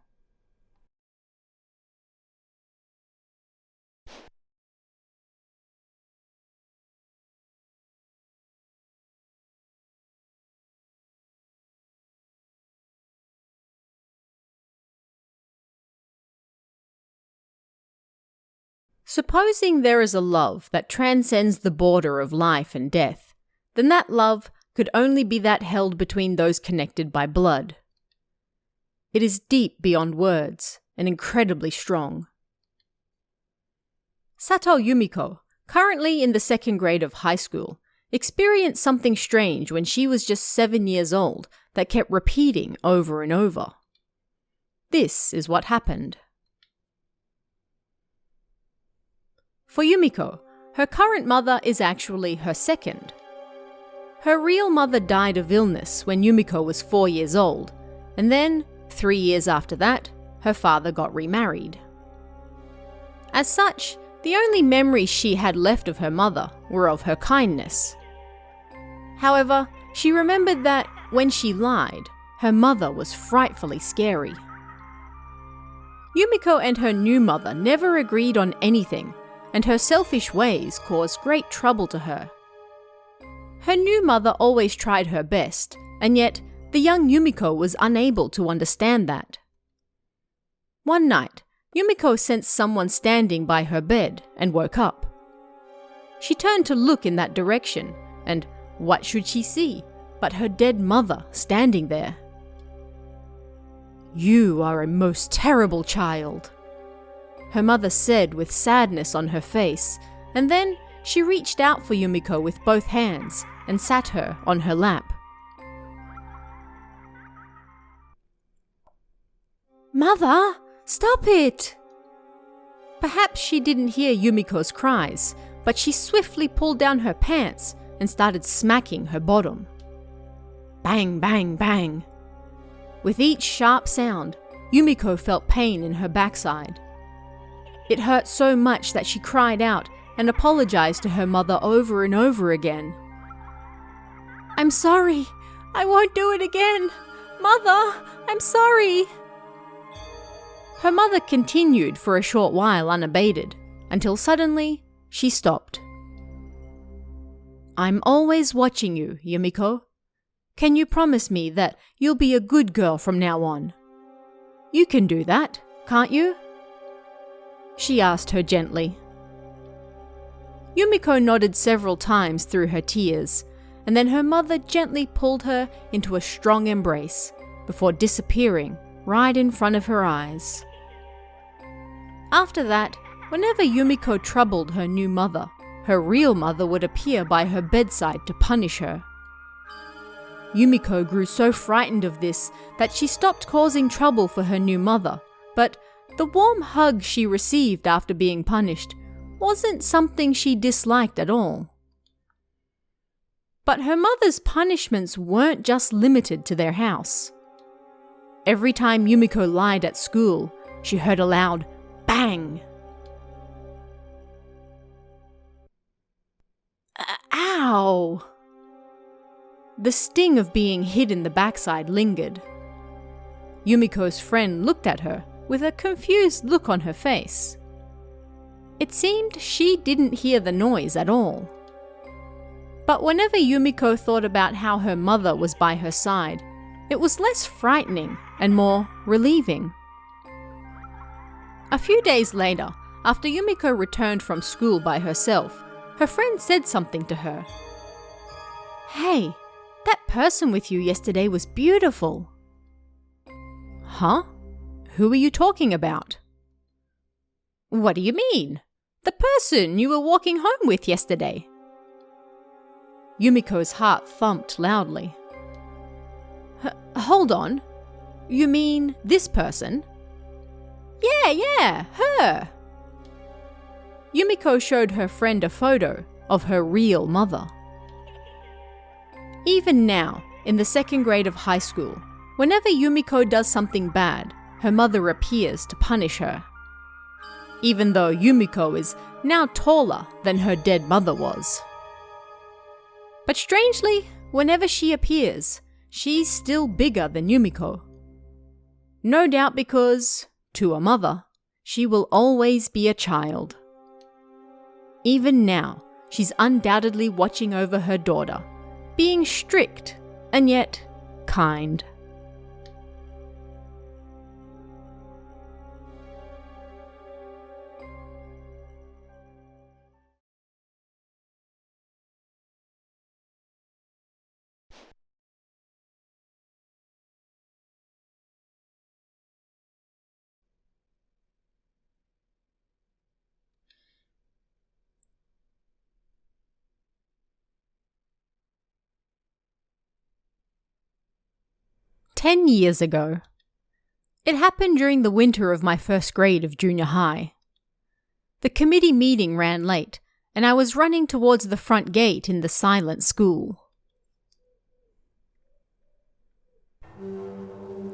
Supposing there is a love that transcends the border of life and death, then that love could only be that held between those connected by blood. It is deep beyond words and incredibly strong. Sato Yumiko, currently in the 2nd grade of high school, experienced something strange when she was just 7 years old that kept repeating over and over. This is what happened. For Yumiko, her current mother is actually her second. Her real mother died of illness when Yumiko was 4 years old, and then, 3 years after that, her father got remarried. As such, the only memories she had left of her mother were of her kindness. However, she remembered that when she lied, her mother was frightfully scary. Yumiko and her new mother never agreed on anything, and her selfish ways caused great trouble to her. Her new mother always tried her best, and yet the young Yumiko was unable to understand that. One night, Yumiko sensed someone standing by her bed and woke up. She turned to look in that direction, and what should she see but her dead mother standing there? "You are a most terrible child," her mother said with sadness on her face, and then she reached out for Yumiko with both hands and sat her on her lap. "Mother, stop it!" Perhaps she didn't hear Yumiko's cries, but she swiftly pulled down her pants and started smacking her bottom. Bang, bang, bang. With each sharp sound, Yumiko felt pain in her backside. It hurt so much that she cried out and apologized to her mother over and over again. "I'm sorry. I won't do it again. Mother, I'm sorry." Her mother continued for a short while unabated, until suddenly she stopped. "I'm always watching you, Yumiko. Can you promise me that you'll be a good girl from now on? You can do that, can't you?" she asked her gently. Yumiko nodded several times through her tears, and then her mother gently pulled her into a strong embrace before disappearing right in front of her eyes. After that, whenever Yumiko troubled her new mother, her real mother would appear by her bedside to punish her. Yumiko grew so frightened of this that she stopped causing trouble for her new mother, but the warm hug she received after being punished wasn't something she disliked at all. But her mother's punishments weren't just limited to their house. Every time Yumiko lied at school, she heard a loud bang. Ow! The sting of being hit in the backside lingered. Yumiko's friend looked at her with a confused look on her face. It seemed she didn't hear the noise at all. But whenever Yumiko thought about how her mother was by her side, it was less frightening and more relieving. A few days later, after Yumiko returned from school by herself, her friend said something to her. "Hey, that person with you yesterday was beautiful." "Huh? Who are you talking about?" "What do you mean? The person you were walking home with yesterday." Yumiko's heart thumped loudly. Hold on. You mean this person?" Yeah, her." Yumiko showed her friend a photo of her real mother. Even now, in the second grade of high school, whenever Yumiko does something bad, her mother appears to punish her. Even though Yumiko is now taller than her dead mother was. But strangely, whenever she appears, she's still bigger than Yumiko. No doubt because, to a mother, she will always be a child. Even now, she's undoubtedly watching over her daughter, being strict and yet kind. "10 years ago. It happened during the winter of my first grade of junior high. The committee meeting ran late, and I was running towards the front gate in the silent school.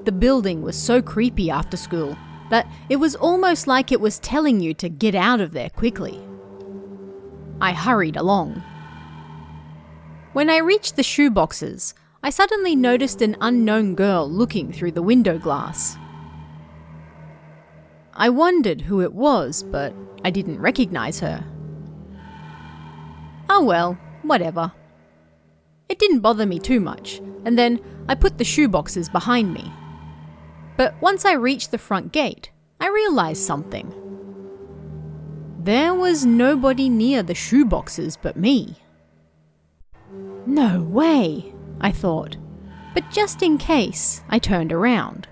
The building was so creepy after school that it was almost like it was telling you to get out of there quickly. I hurried along. When I reached the shoeboxes, I suddenly noticed an unknown girl looking through the window glass. I wondered who it was, but I didn't recognize her. Oh well, whatever. It didn't bother me too much, and then I put the shoeboxes behind me. But once I reached the front gate, I realized something. There was nobody near the shoeboxes but me. No way, I thought, but just in case, I turned around.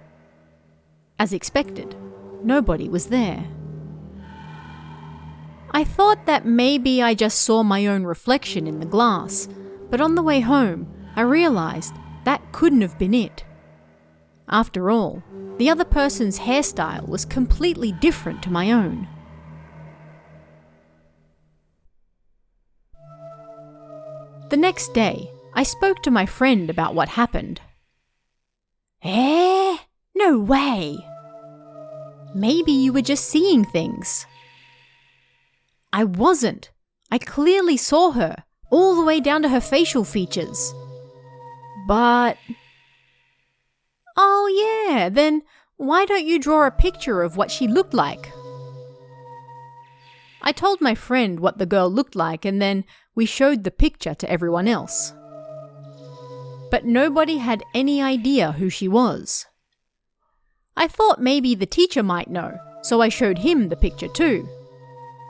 As expected, nobody was there. I thought that maybe I just saw my own reflection in the glass, but on the way home, I realized that couldn't have been it. After all, the other person's hairstyle was completely different to my own. The next day, I spoke to my friend about what happened. No way! Maybe you were just seeing things. I wasn't. I clearly saw her, all the way down to her facial features. But... Oh yeah, then why don't you draw a picture of what she looked like? I told my friend what the girl looked like, and then we showed the picture to everyone else. But nobody had any idea who she was. I thought maybe the teacher might know, so I showed him the picture too.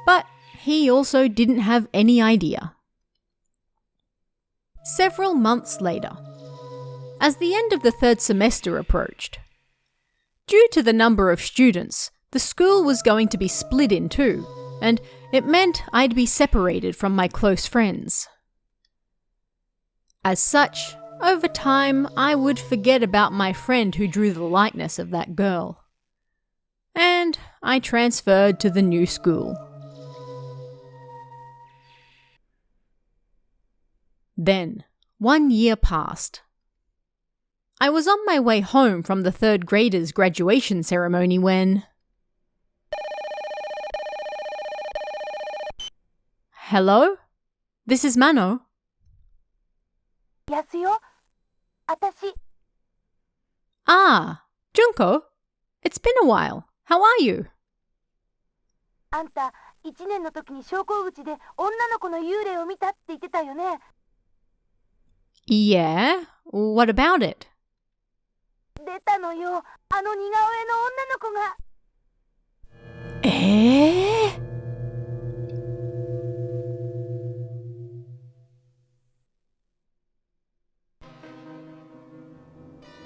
But he also didn't have any idea. Several months later, as the end of the third semester approached, due to the number of students, the school was going to be split in two, and it meant I'd be separated from my close friends. As such, over time, I would forget about my friend who drew the likeness of that girl. And I transferred to the new school. Then, 1 year passed. I was on my way home from the third graders' graduation ceremony when... Hello? This is Mano. Yasuyo? Atashi. Ah, Junko. It's been a while. How are you? あんた、1年の時に昇降口で女の子の幽霊を見たって言ってたよね。Yeah? What about it? 出たのよ。あの似顔絵の女の子が。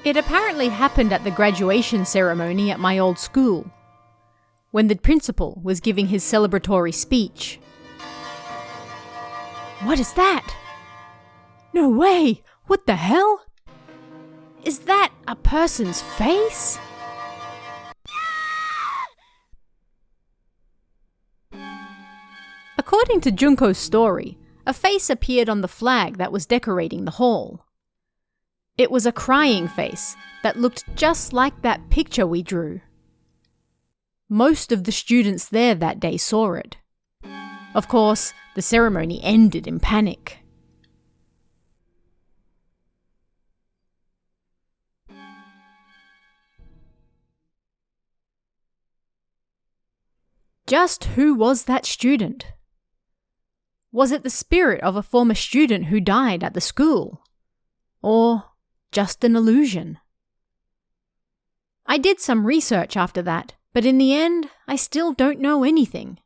It apparently happened at the graduation ceremony at my old school, when the principal was giving his celebratory speech. What is that? No way! What the hell? Is that a person's face? According to Junko's story, a face appeared on the flag that was decorating the hall. It was a crying face that looked just like that picture we drew. Most of the students there that day saw it. Of course, the ceremony ended in panic. Just who was that student? Was it the spirit of a former student who died at the school? Or just an illusion? I did some research after that, but in the end, I still don't know anything.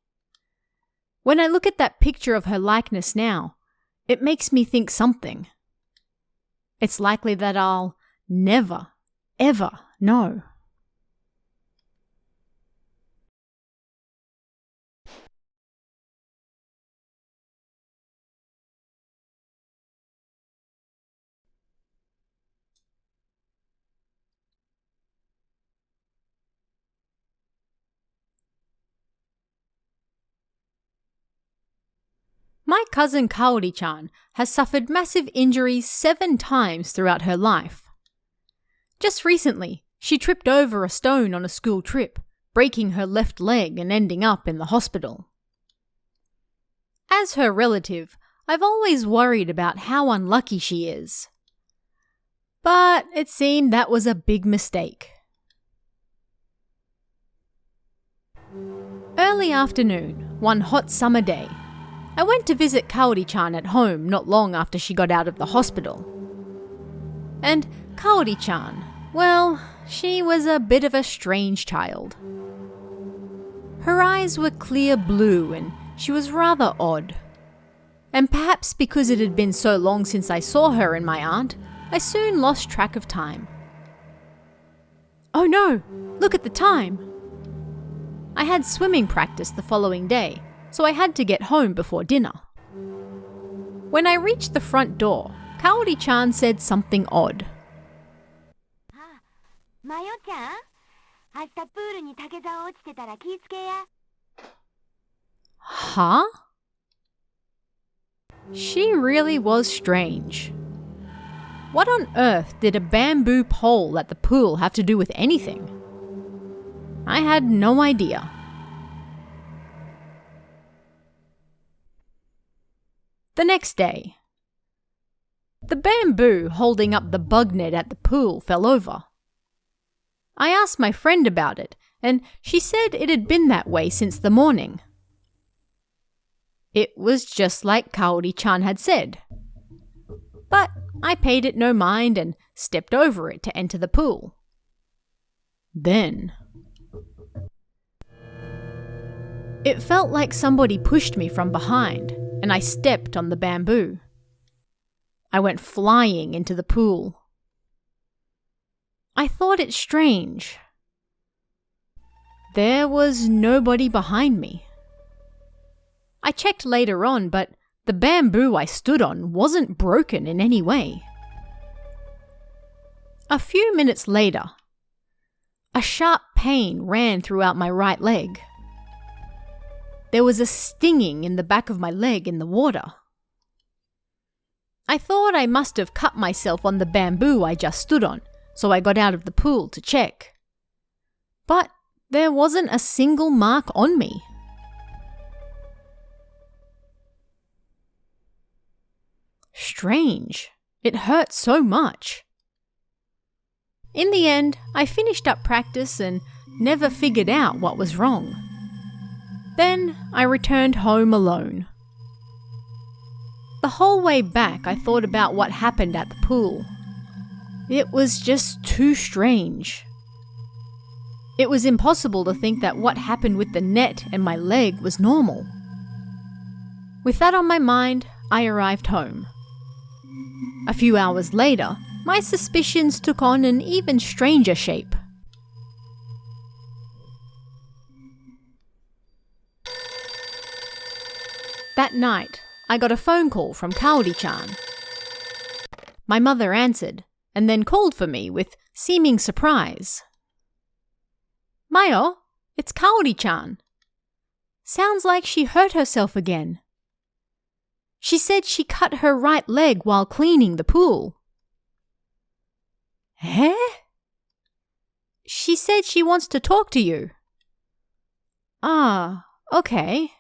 When I look at that picture of her likeness now, it makes me think something. It's likely that I'll never, ever know. My cousin Kaori-chan has suffered massive injuries 7 times throughout her life. Just recently, she tripped over a stone on a school trip, breaking her left leg and ending up in the hospital. As her relative, I've always worried about how unlucky she is. But it seemed that was a big mistake. Early afternoon, one hot summer day, I went to visit Kaori-chan at home not long after she got out of the hospital. And Kaori-chan, well, she was a bit of a strange child. Her eyes were clear blue and she was rather odd. And perhaps because it had been so long since I saw her and my aunt, I soon lost track of time. Oh no, look at the time! I had swimming practice the following day, so I had to get home before dinner. When I reached the front door, Kaori-chan said something odd. Mayo-chan, 明日プールに竹竿落ちてたら気ぃつけや。 Huh? She really was strange. What on earth did a bamboo pole at the pool have to do with anything? I had no idea. The next day, the bamboo holding up the bug net at the pool fell over. I asked my friend about it, and she said it had been that way since the morning. It was just like Kaori-chan had said. But I paid it no mind and stepped over it to enter the pool. Then it felt like somebody pushed me from behind, and I stepped on the bamboo. I went flying into the pool. I thought it strange. There was nobody behind me. I checked later on, but the bamboo I stood on wasn't broken in any way. A few minutes later, a sharp pain ran throughout my right leg. There was a stinging in the back of my leg in the water. I thought I must have cut myself on the bamboo I just stood on, so I got out of the pool to check. But there wasn't a single mark on me. Strange. It hurt so much. In the end, I finished up practice and never figured out what was wrong. Then I returned home alone. The whole way back, I thought about what happened at the pool. It was just too strange. It was impossible to think that what happened with the net and my leg was normal. With that on my mind, I arrived home. A few hours later, my suspicions took on an even stranger shape. That night, I got a phone call from Kaori-chan. My mother answered, and then called for me with seeming surprise. Mayo, it's Kaori-chan. Sounds like she hurt herself again. She said she cut her right leg while cleaning the pool. Eh? She said she wants to talk to you. Ah, okay.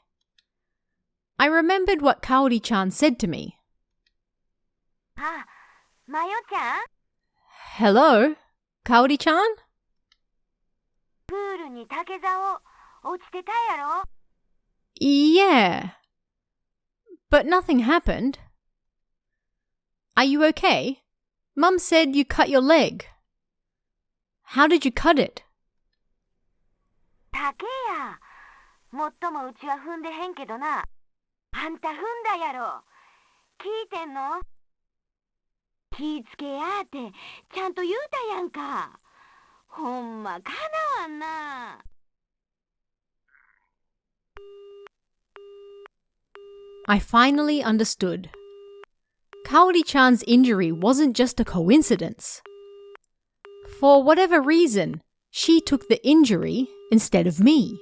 I remembered what Kaori-chan said to me. あ、マヨちゃん Hello, Kaori-chan? プールに竹竿落ちてたやろ Yeah. But nothing happened. Are you okay? Mum said you cut your leg. How did you cut it? 竹や。もっともうちは踏んでへんけどな。あんた踏んだやろ。聞いてんの気ぃつけやーってちゃんと言うたやんか。ほんまかなわんな。I finally understood. Kaori-chan's injury wasn't just a coincidence. For whatever reason, she took the injury instead of me.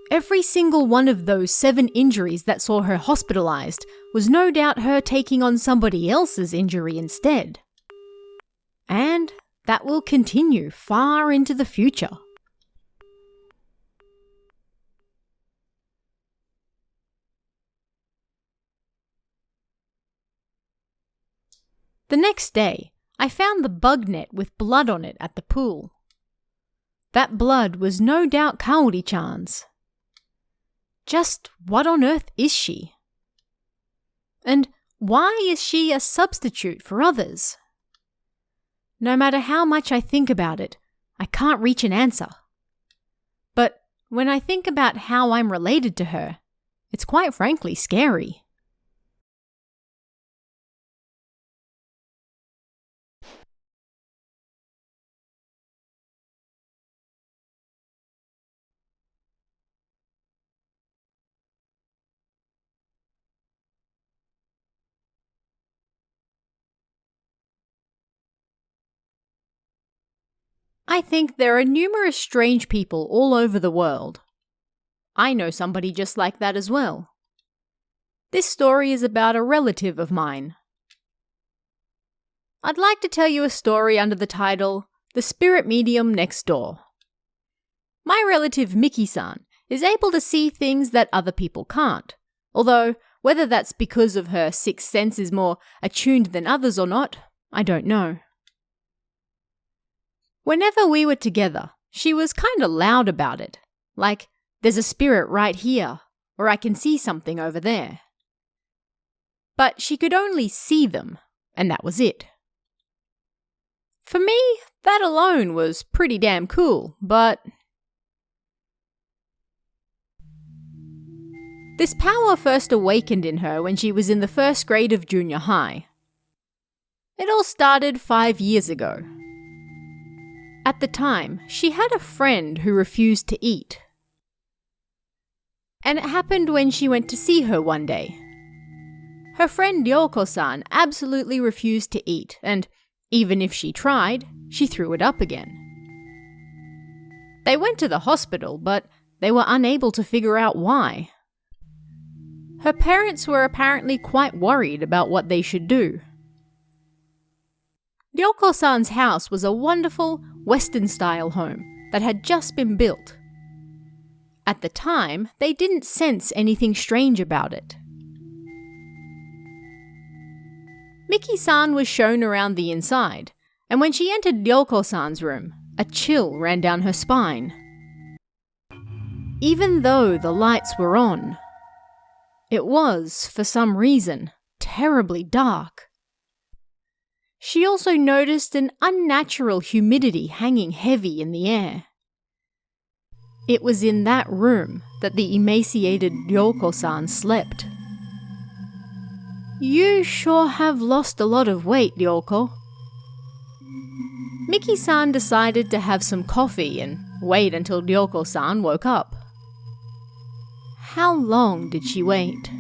Every single one of those 7 injuries that saw her hospitalized was no doubt her taking on somebody else's injury instead. And that will continue far into the future. The next day, I found the bug net with blood on it at the pool. That blood was no doubt Kaori-chan's. Just what on earth is she? And why is she a substitute for others? No matter how much I think about it, I can't reach an answer. But when I think about how I'm related to her, it's quite frankly scary. I think there are numerous strange people all over the world. I know somebody just like that as well. This story is about a relative of mine. I'd like to tell you a story under the title, The Spirit Medium Next Door. My relative Miki-san is able to see things that other people can't, although whether that's because of her sixth sense is more attuned than others or not, I don't know. Whenever we were together, she was kinda loud about it, like, there's a spirit right here, or I can see something over there. But she could only see them, and that was it. For me, that alone was pretty damn cool, but this power first awakened in her when she was in the first grade of junior high. It all started 5 years ago. At the time, she had a friend who refused to eat. And it happened when she went to see her one day. Her friend Ryoko-san absolutely refused to eat, and even if she tried, she threw it up again. They went to the hospital, but they were unable to figure out why. Her parents were apparently quite worried about what they should do. Ryoko-san's house was a wonderful Western-style home that had just been built. At the time, they didn't sense anything strange about it. Miki-san was shown around the inside, and when she entered Ryoko-san's room, a chill ran down her spine. Even though the lights were on, it was, for some reason, terribly dark. She also noticed an unnatural humidity hanging heavy in the air. It was in that room that the emaciated Ryoko-san slept. You sure have lost a lot of weight, Ryoko. Miki-san decided to have some coffee and wait until Ryoko-san woke up. How long did she wait?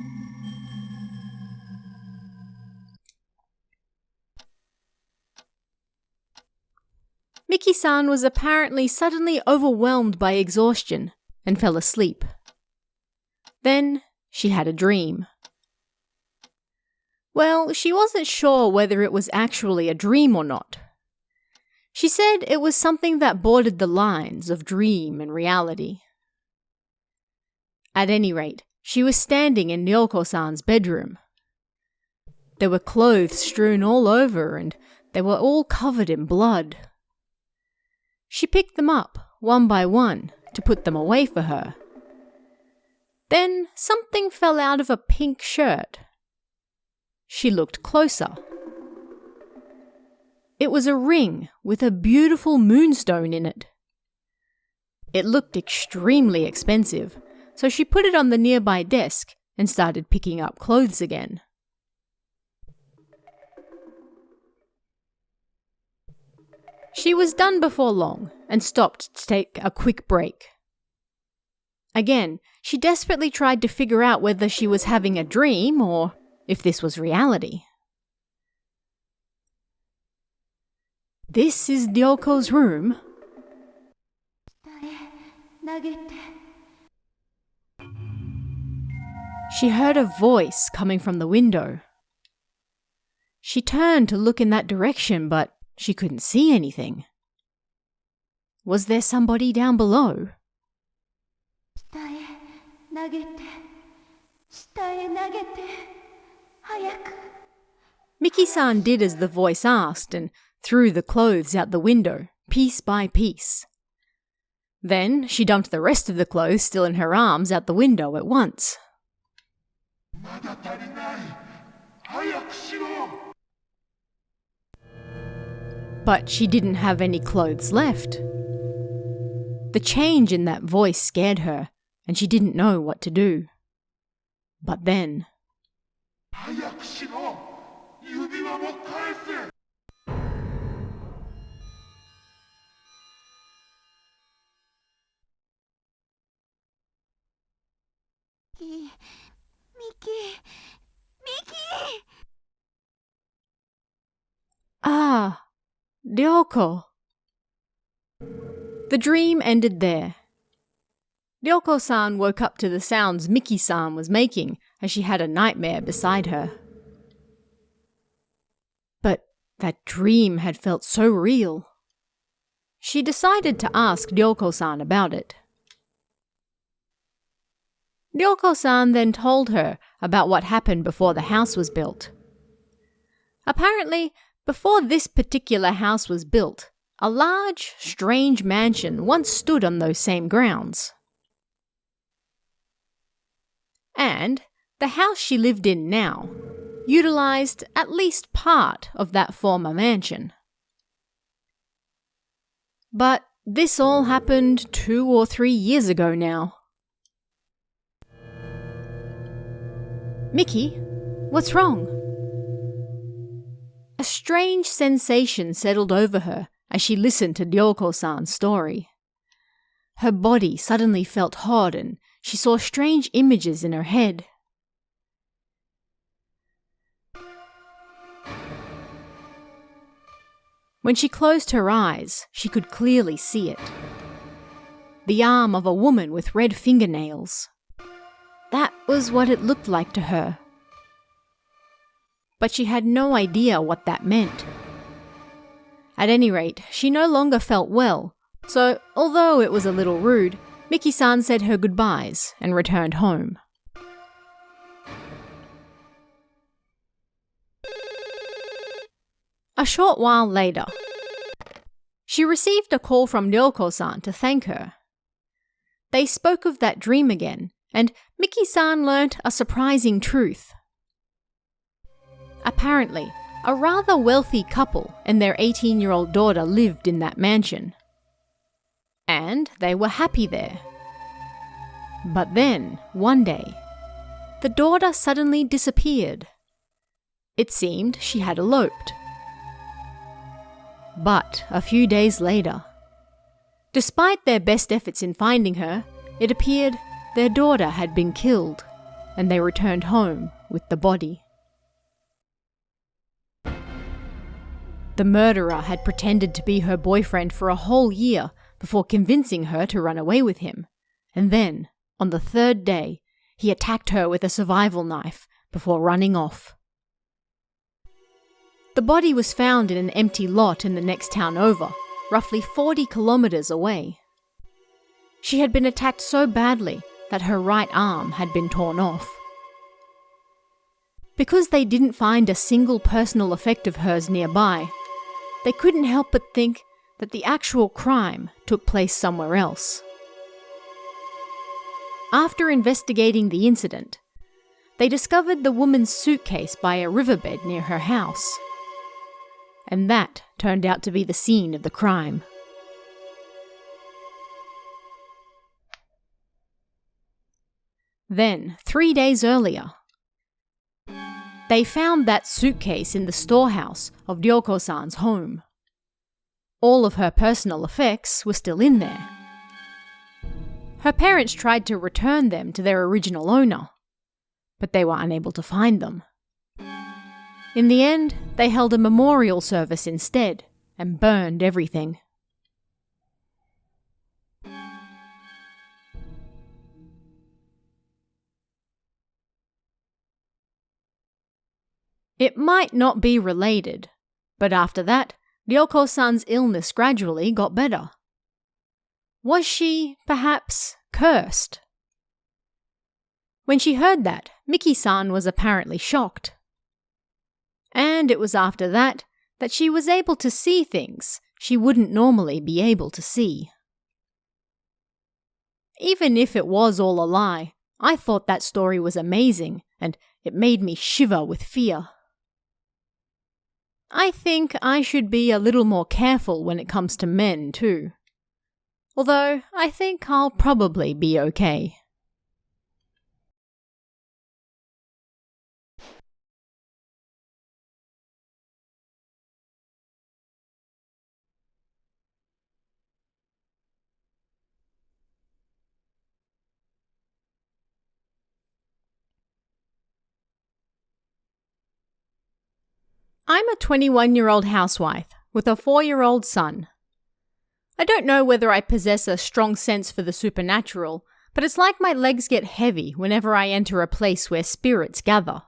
Miki-san was apparently suddenly overwhelmed by exhaustion and fell asleep. Then she had a dream. Well, she wasn't sure whether it was actually a dream or not. She said it was something that bordered the lines of dream and reality. At any rate, she was standing in Ryoko-san's bedroom. There were clothes strewn all over and they were all covered in blood. She picked them up, one by one, to put them away for her. Then something fell out of a pink shirt. She looked closer. It was a ring with a beautiful moonstone in it. It looked extremely expensive, so she put it on the nearby desk and started picking up clothes again. She was done before long and stopped to take a quick break. Again, she desperately tried to figure out whether she was having a dream or if this was reality. This is Ryoko's room. She heard a voice coming from the window. She turned to look in that direction, but she couldn't see anything. Was there somebody down below? Miki-san did as the voice asked and threw the clothes out the window, piece by piece. Then she dumped the rest of the clothes still in her arms out the window at once. But she didn't have any clothes left. The change in that voice scared her, and she didn't know what to do. But then... Miki! Ah, Ryoko. The dream ended there. Ryoko-san woke up to the sounds Miki-san was making as she had a nightmare beside her. But that dream had felt so real. She decided to ask Ryoko-san about it. Ryoko-san then told her about what happened before the house was built. Apparently, before this particular house was built, a large, strange mansion once stood on those same grounds. And the house she lived in now utilized at least part of that former mansion. But this all happened 2 or 3 years ago now. Miki, what's wrong? A strange sensation settled over her as she listened to Ryoko-san's story. Her body suddenly felt hot and she saw strange images in her head. When she closed her eyes, she could clearly see it. The arm of a woman with red fingernails. That was what it looked like to her. But she had no idea what that meant. At any rate, she no longer felt well, so although it was a little rude, Miki-san said her goodbyes and returned home. A short while later, she received a call from Ryoko-san to thank her. They spoke of that dream again, and Miki-san learnt a surprising truth. Apparently, a rather wealthy couple and their 18-year-old daughter lived in that mansion. And they were happy there. But then, one day, the daughter suddenly disappeared. It seemed she had eloped. But a few days later, despite their best efforts in finding her, it appeared their daughter had been killed, and they returned home with the body. The murderer had pretended to be her boyfriend for a whole year before convincing her to run away with him, and then, on the third day, he attacked her with a survival knife before running off. The body was found in an empty lot in the next town over, roughly 40 kilometers away. She had been attacked so badly that her right arm had been torn off. Because they didn't find a single personal effect of hers nearby, they couldn't help but think that the actual crime took place somewhere else. After investigating the incident, they discovered the woman's suitcase by a riverbed near her house. And that turned out to be the scene of the crime. Then, 3 days earlier, they found that suitcase in the storehouse of Ryoko-san's home. All of her personal effects were still in there. Her parents tried to return them to their original owner, but they were unable to find them. In the end, they held a memorial service instead and burned everything. It might not be related, but after that, Ryoko-san's illness gradually got better. Was she, perhaps, cursed? When she heard that, Miki-san was apparently shocked. And it was after that she was able to see things she wouldn't normally be able to see. Even if it was all a lie, I thought that story was amazing, and it made me shiver with fear. I think I should be a little more careful when it comes to men, too. Although, I think I'll probably be okay. I'm a 21-year-old housewife with a 4-year-old son. I don't know whether I possess a strong sense for the supernatural, but it's like my legs get heavy whenever I enter a place where spirits gather.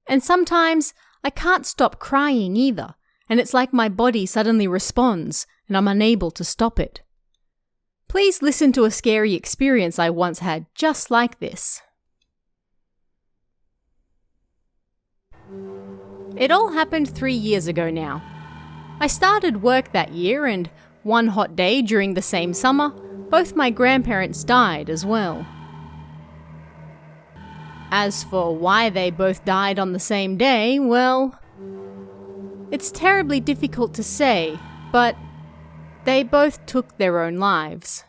And sometimes I can't stop crying either, and it's like my body suddenly responds and I'm unable to stop it. Please listen to a scary experience I once had just like this. It all happened 3 years ago now. I started work that year, and one hot day during the same summer, both my grandparents died as well. As for why they both died on the same day, well, it's terribly difficult to say, but they both took their own lives.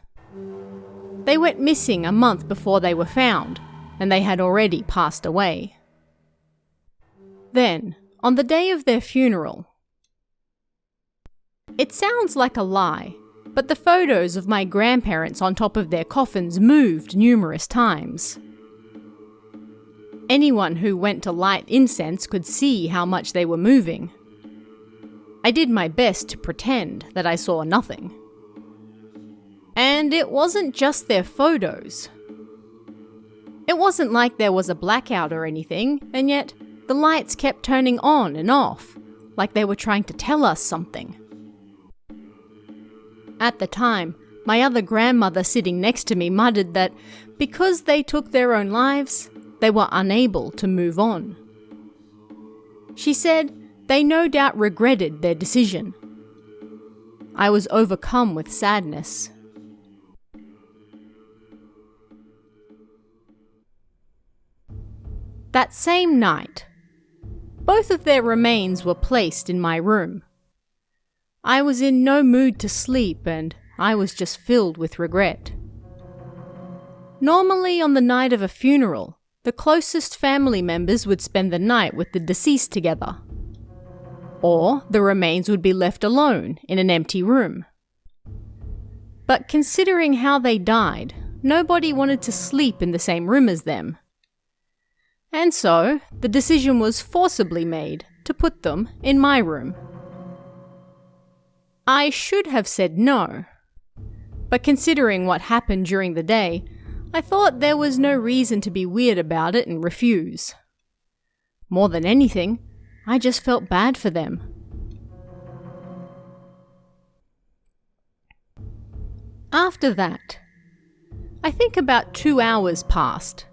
They went missing a month before they were found, and they had already passed away. Then, on the day of their funeral, it sounds like a lie, but the photos of my grandparents on top of their coffins moved numerous times. Anyone who went to light incense could see how much they were moving. I did my best to pretend that I saw nothing. And it wasn't just their photos. It wasn't like there was a blackout or anything, and yet the lights kept turning on and off, like they were trying to tell us something. At the time, my other grandmother sitting next to me muttered that because they took their own lives, they were unable to move on. She said they no doubt regretted their decision. I was overcome with sadness. That same night, both of their remains were placed in my room. I was in no mood to sleep, and I was just filled with regret. Normally on the night of a funeral, the closest family members would spend the night with the deceased together, or the remains would be left alone in an empty room. But considering how they died, nobody wanted to sleep in the same room as them. And so, the decision was forcibly made to put them in my room. I should have said no, but considering what happened during the day, I thought there was no reason to be weird about it and refuse. More than anything, I just felt bad for them. After that, I think about 2 hours passed.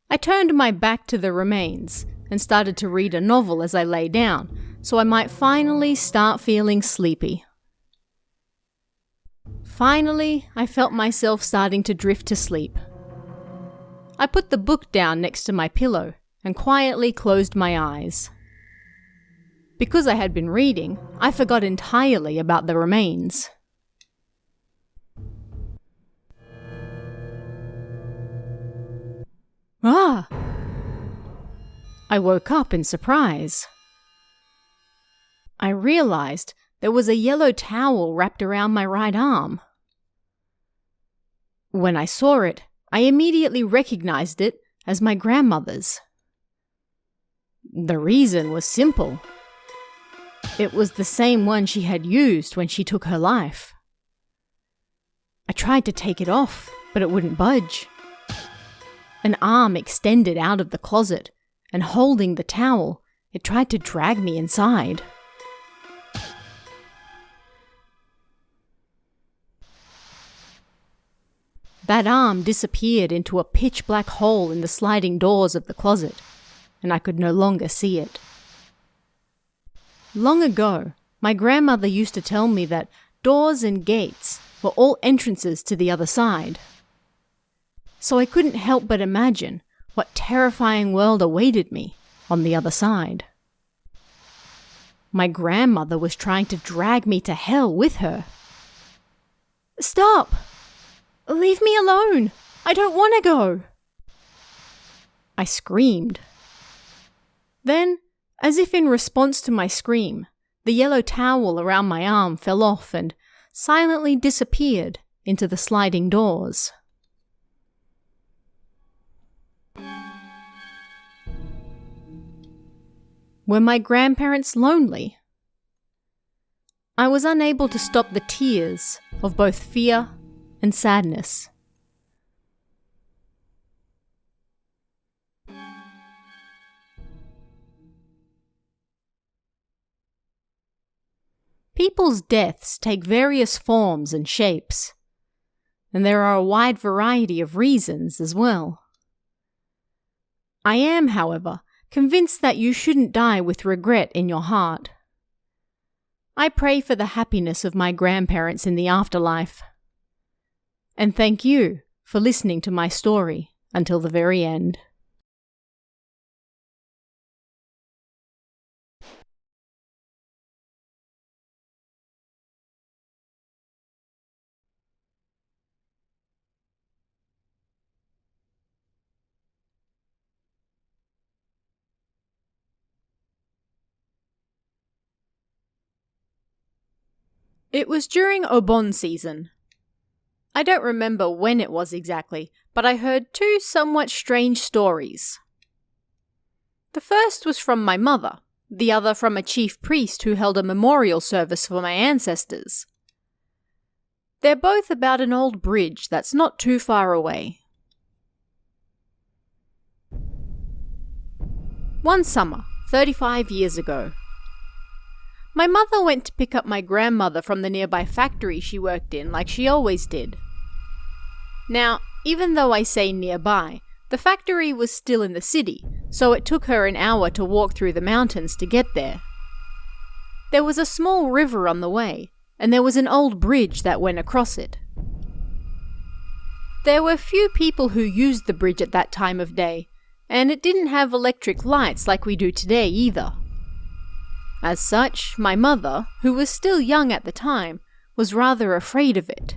I turned my back to the remains and started to read a novel as I lay down, so I might finally start feeling sleepy. Finally, I felt myself starting to drift to sleep. I put the book down next to my pillow and quietly closed my eyes. Because I had been reading, I forgot entirely about the remains. Ah! I woke up in surprise. I realized there was a yellow towel wrapped around my right arm. When I saw it, I immediately recognized it as my grandmother's. The reason was simple. It was the same one she had used when she took her life. I tried to take it off, but it wouldn't budge. An arm extended out of the closet, and holding the towel, it tried to drag me inside. That arm disappeared into a pitch-black hole in the sliding doors of the closet, and I could no longer see it. Long ago, my grandmother used to tell me that doors and gates were all entrances to the other side. So I couldn't help but imagine what terrifying world awaited me on the other side. My grandmother was trying to drag me to hell with her. "Stop! Leave me alone! I don't want to go!" I screamed. Then, as if in response to my scream, the yellow towel around my arm fell off and silently disappeared into the sliding doors. Were my grandparents lonely? I was unable to stop the tears of both fear and sadness. People's deaths take various forms and shapes, and there are a wide variety of reasons as well. I am, however, convinced that you shouldn't die with regret in your heart. I pray for the happiness of my grandparents in the afterlife. And thank you for listening to my story until the very end. It was during Obon season. I don't remember when it was exactly, but I heard two somewhat strange stories. The first was from my mother, the other from a chief priest who held a memorial service for my ancestors. They're both about an old bridge that's not too far away. One summer, 35 years ago, my mother went to pick up my grandmother from the nearby factory she worked in like she always did. Now, even though I say nearby, the factory was still in the city, so it took her an hour to walk through the mountains to get there. There was a small river on the way, and there was an old bridge that went across it. There were few people who used the bridge at that time of day, and it didn't have electric lights like we do today either. As such, my mother, who was still young at the time, was rather afraid of it.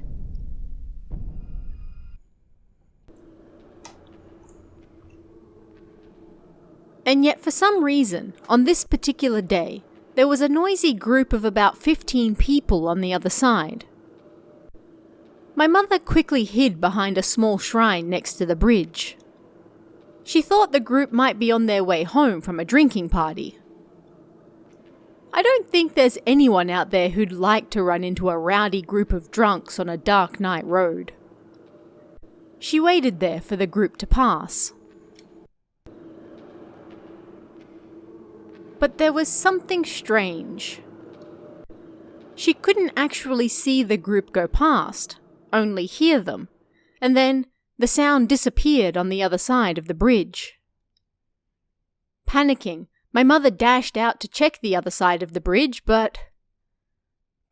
And yet for some reason, on this particular day, there was a noisy group of about 15 people on the other side. My mother quickly hid behind a small shrine next to the bridge. She thought the group might be on their way home from a drinking party. I don't think there's anyone out there who'd like to run into a rowdy group of drunks on a dark night road. She waited there for the group to pass. But there was something strange. She couldn't actually see the group go past, only hear them, and then the sound disappeared on the other side of the bridge. Panicking, my mother dashed out to check the other side of the bridge, but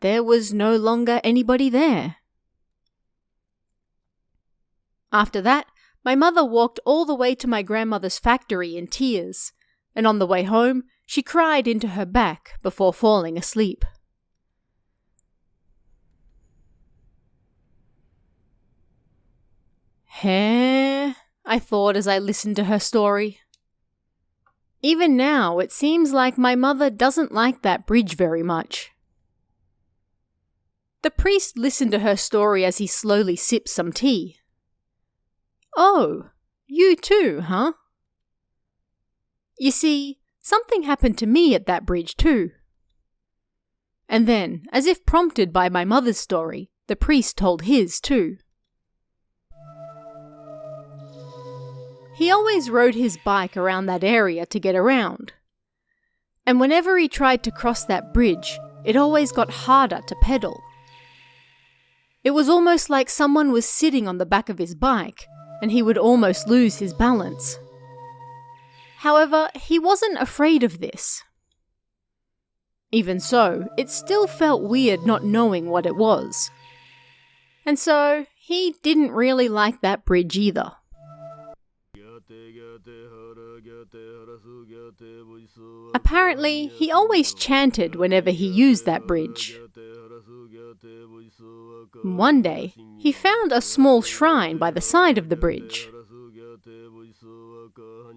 there was no longer anybody there. After that, my mother walked all the way to my grandmother's factory in tears, and on the way home, she cried into her back before falling asleep. Heh, I thought as I listened to her story. Even now, it seems like my mother doesn't like that bridge very much. The priest listened to her story as he slowly sipped some tea. Oh, you too, huh? You see, something happened to me at that bridge too. And then, as if prompted by my mother's story, the priest told his too. He always rode his bike around that area to get around. And whenever he tried to cross that bridge, it always got harder to pedal. It was almost like someone was sitting on the back of his bike, and he would almost lose his balance. However, he wasn't afraid of this. Even so, it still felt weird not knowing what it was. And so, he didn't really like that bridge either. Apparently, he always chanted whenever he used that bridge. One day, he found a small shrine by the side of the bridge.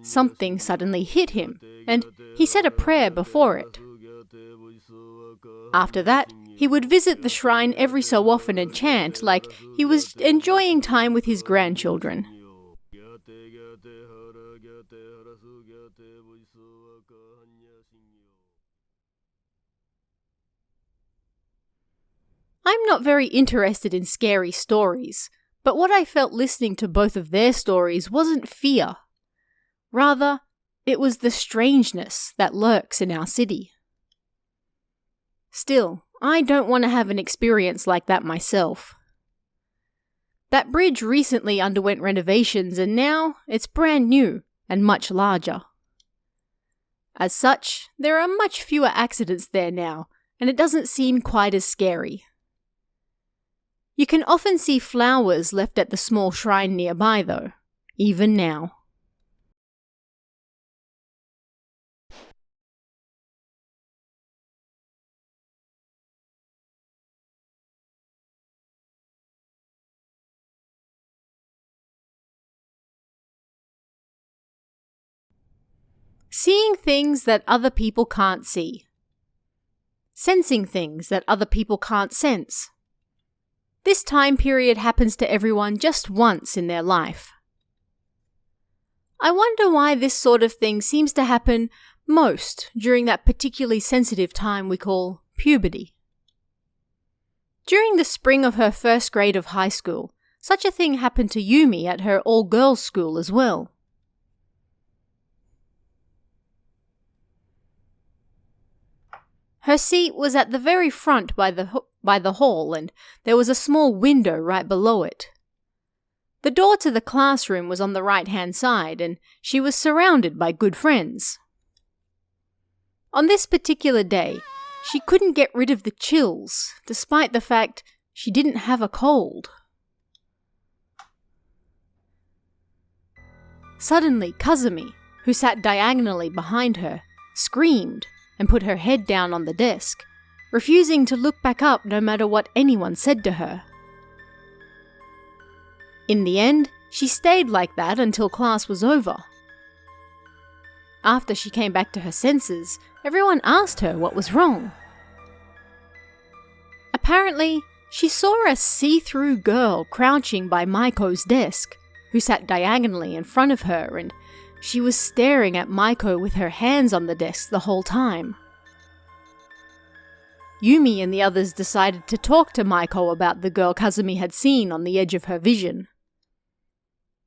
Something suddenly hit him, and he said a prayer before it. After that, he would visit the shrine every so often and chant like he was enjoying time with his grandchildren. I'm not very interested in scary stories, but what I felt listening to both of their stories wasn't fear. Rather, it was the strangeness that lurks in our city. Still, I don't want to have an experience like that myself. That bridge recently underwent renovations and now it's brand new and much larger. As such, there are much fewer accidents there now, and it doesn't seem quite as scary. You can often see flowers left at the small shrine nearby though, even now. Seeing things that other people can't see. Sensing things that other people can't sense. This time period happens to everyone just once in their life. I wonder why this sort of thing seems to happen most during that particularly sensitive time we call puberty. During the spring of her first grade of high school, such a thing happened to Yumi at her all-girls school as well. Her seat was at the very front by the hall, and there was a small window right below it. The door to the classroom was on the right-hand side, and she was surrounded by good friends. On this particular day, she couldn't get rid of the chills, despite the fact she didn't have a cold. Suddenly, Kazumi, who sat diagonally behind her, screamed and put her head down on the desk, refusing to look back up no matter what anyone said to her. In the end, she stayed like that until class was over. After she came back to her senses, everyone asked her what was wrong. Apparently, she saw a see-through girl crouching by Maiko's desk, who sat diagonally in front of her, and she was staring at Maiko with her hands on the desk the whole time. Yumi and the others decided to talk to Maiko about the girl Kazumi had seen on the edge of her vision.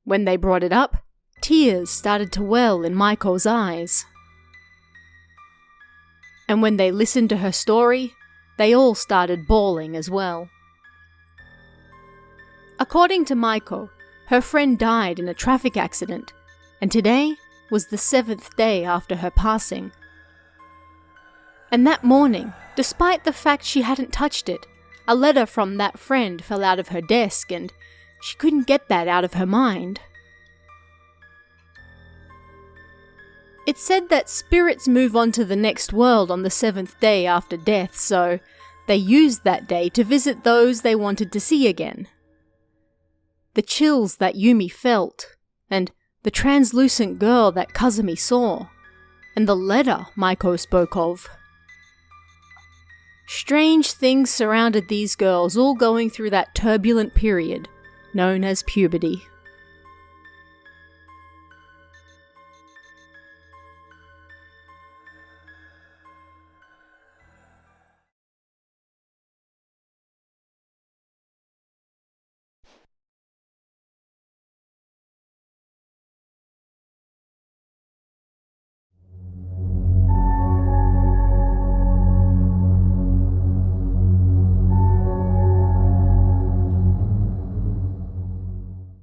When they brought it up, tears started to well in Maiko's eyes. And when they listened to her story, they all started bawling as well. According to Maiko, her friend died in a traffic accident, and today was the 7th day after her passing. And that morning, despite the fact she hadn't touched it, a letter from that friend fell out of her desk and she couldn't get that out of her mind. It said that spirits move on to the next world on the 7th day after death, so they used that day to visit those they wanted to see again. The chills that Yumi felt, and the translucent girl that Kazumi saw, and the letter Maiko spoke of. Strange things surrounded these girls all going through that turbulent period known as puberty.